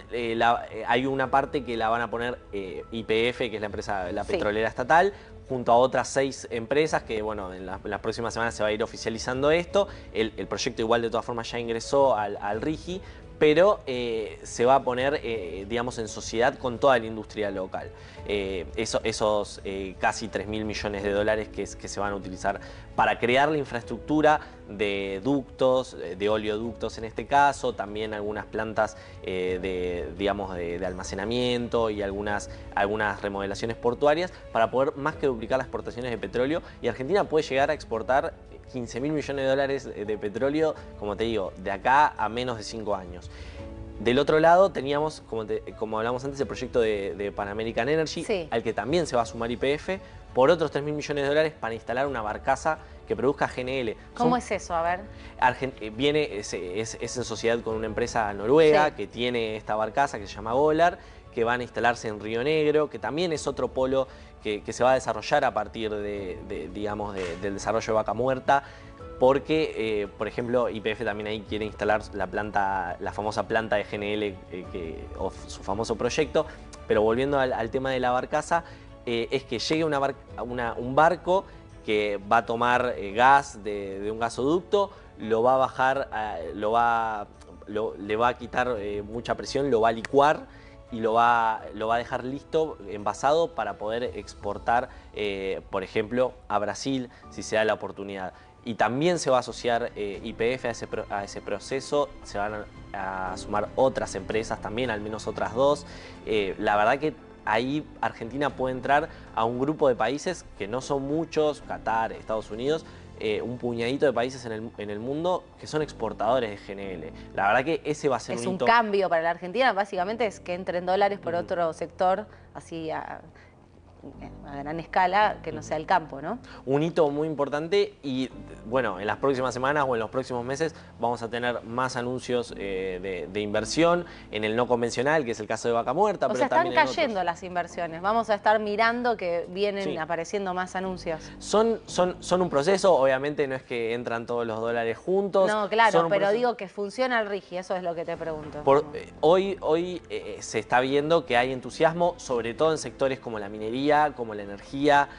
hay una parte que la van a poner YPF, que es la empresa, petrolera estatal, junto a otras 6 empresas que, bueno, en las próximas semanas se va a ir oficializando esto. El proyecto igual de todas formas ya ingresó al RIGI, pero se va a poner, digamos, en sociedad con toda la industria local. Esos casi 3.000 millones de dólares que se van a utilizar para crear la infraestructura de ductos, de oleoductos en este caso, también algunas plantas de almacenamiento y algunas remodelaciones portuarias para poder más que duplicar las exportaciones de petróleo, y Argentina puede llegar a exportar 15.000 millones de dólares de petróleo, como te digo, de acá a menos de 5 años. Del otro lado teníamos, como hablamos antes, el proyecto de Pan American Energy, sí, al que también se va a sumar YPF, por otros 3.000 millones de dólares para instalar una barcaza que produzca GNL. ¿Cómo es eso? A ver. Es en sociedad con una empresa noruega, sí, que tiene esta barcaza que se llama Golar, que van a instalarse en Río Negro, que también es otro polo que se va a desarrollar a partir del desarrollo de Vaca Muerta, porque, por ejemplo, YPF también ahí quiere instalar la famosa planta de GNL, o su famoso proyecto. Pero volviendo al tema de la barcaza, es que llegue un barco que va a tomar gas de un gasoducto, lo va a bajar, le va a quitar mucha presión, lo va a licuar y lo va a dejar listo, envasado, para poder exportar, por ejemplo, a Brasil, si se da la oportunidad. Y también se va a asociar YPF a ese proceso, se van a sumar otras empresas también, al menos otras 2. La verdad que ahí Argentina puede entrar a un grupo de países que no son muchos, Qatar, Estados Unidos, un puñadito de países en el mundo que son exportadores de GNL. La verdad que ese va a ser un hito. Es un cambio para la Argentina, básicamente es que entren dólares por otro sector, así a gran escala, que no sea el campo, ¿no? Un hito muy importante y, bueno, en las próximas semanas o en los próximos meses vamos a tener más anuncios de inversión en el no convencional, que es el caso de Vaca Muerta. O sea, están cayendo las inversiones. Vamos a estar mirando que vienen apareciendo más anuncios. Son un proceso, obviamente no es que entran todos los dólares juntos. No, claro, pero digo que funciona el RIGI, eso es lo que te pregunto. Hoy se está viendo que hay entusiasmo, sobre todo en sectores como la minería, industria, como la energía.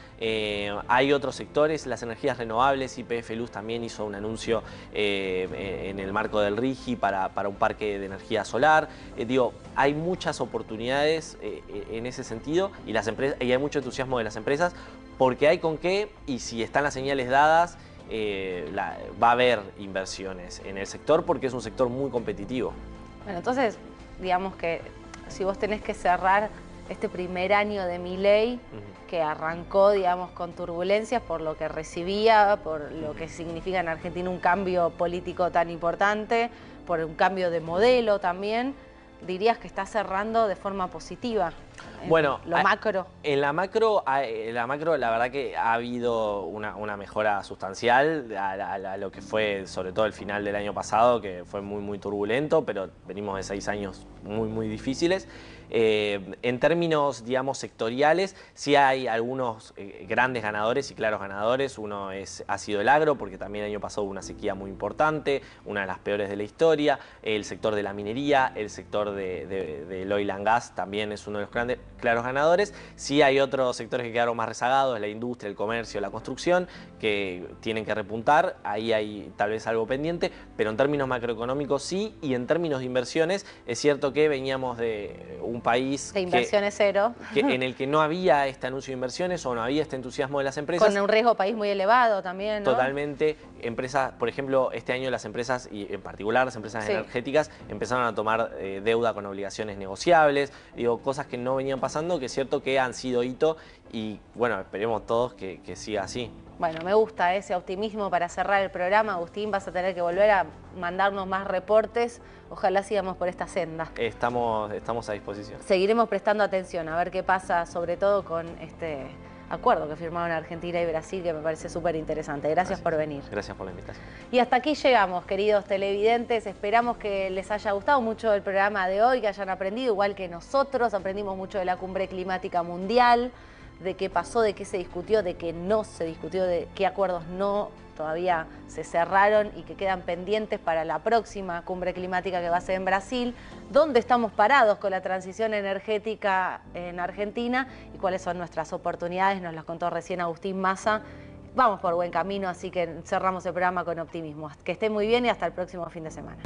Hay otros sectores, las energías renovables. YPF Luz también hizo un anuncio en el marco del RIGI para un parque de energía solar. Digo, hay muchas oportunidades en ese sentido y hay mucho entusiasmo de las empresas porque hay con qué, y si están las señales dadas, va a haber inversiones en el sector porque es un sector muy competitivo. Bueno, entonces, digamos que si vos tenés que cerrar este primer año de Milei, que arrancó, digamos, con turbulencias por lo que recibía, por lo que significa en Argentina un cambio político tan importante, por un cambio de modelo también, dirías que está cerrando de forma positiva. Bueno, lo macro. En la macro, la verdad que ha habido una mejora sustancial a lo que fue sobre todo el final del año pasado, que fue muy turbulento, pero venimos de 6 años muy difíciles. En términos, digamos, sectoriales, sí hay algunos grandes ganadores y claros ganadores. Uno ha sido el agro, porque también el año pasado hubo una sequía muy importante, una de las peores de la historia. El sector de la minería, el sector del oil and gas también es uno de los grandes, claros ganadores. Sí hay otros sectores que quedaron más rezagados, la industria, el comercio, la construcción, que tienen que repuntar. Ahí hay tal vez algo pendiente, pero en términos macroeconómicos sí, y en términos de inversiones es cierto que veníamos de un país de inversiones cero, en el que no había este anuncio de inversiones o no había este entusiasmo de las empresas. Con un riesgo país muy elevado también, ¿no? Totalmente. Empresas, por ejemplo, este año las empresas, y en particular las empresas energéticas, empezaron a tomar deuda con obligaciones negociables, digo, cosas que no venían pasando, que es cierto que han sido hito y bueno, esperemos todos que siga así. Bueno, me gusta ese optimismo para cerrar el programa. Agustín, vas a tener que volver a mandarnos más reportes. Ojalá sigamos por esta senda. Estamos a disposición. Seguiremos prestando atención a ver qué pasa, sobre todo con este acuerdo que firmaron Argentina y Brasil, que me parece súper interesante. Gracias por venir. Gracias por la invitación. Y hasta aquí llegamos, queridos televidentes. Esperamos que les haya gustado mucho el programa de hoy, que hayan aprendido, igual que nosotros. Aprendimos mucho de la Cumbre Climática Mundial, de qué pasó, de qué se discutió, de qué no se discutió, de qué acuerdos todavía se cerraron y que quedan pendientes para la próxima cumbre climática que va a ser en Brasil, dónde estamos parados con la transición energética en Argentina y cuáles son nuestras oportunidades, nos las contó recién Agustín Maza. Vamos por buen camino, así que cerramos el programa con optimismo. Que estén muy bien y hasta el próximo fin de semana.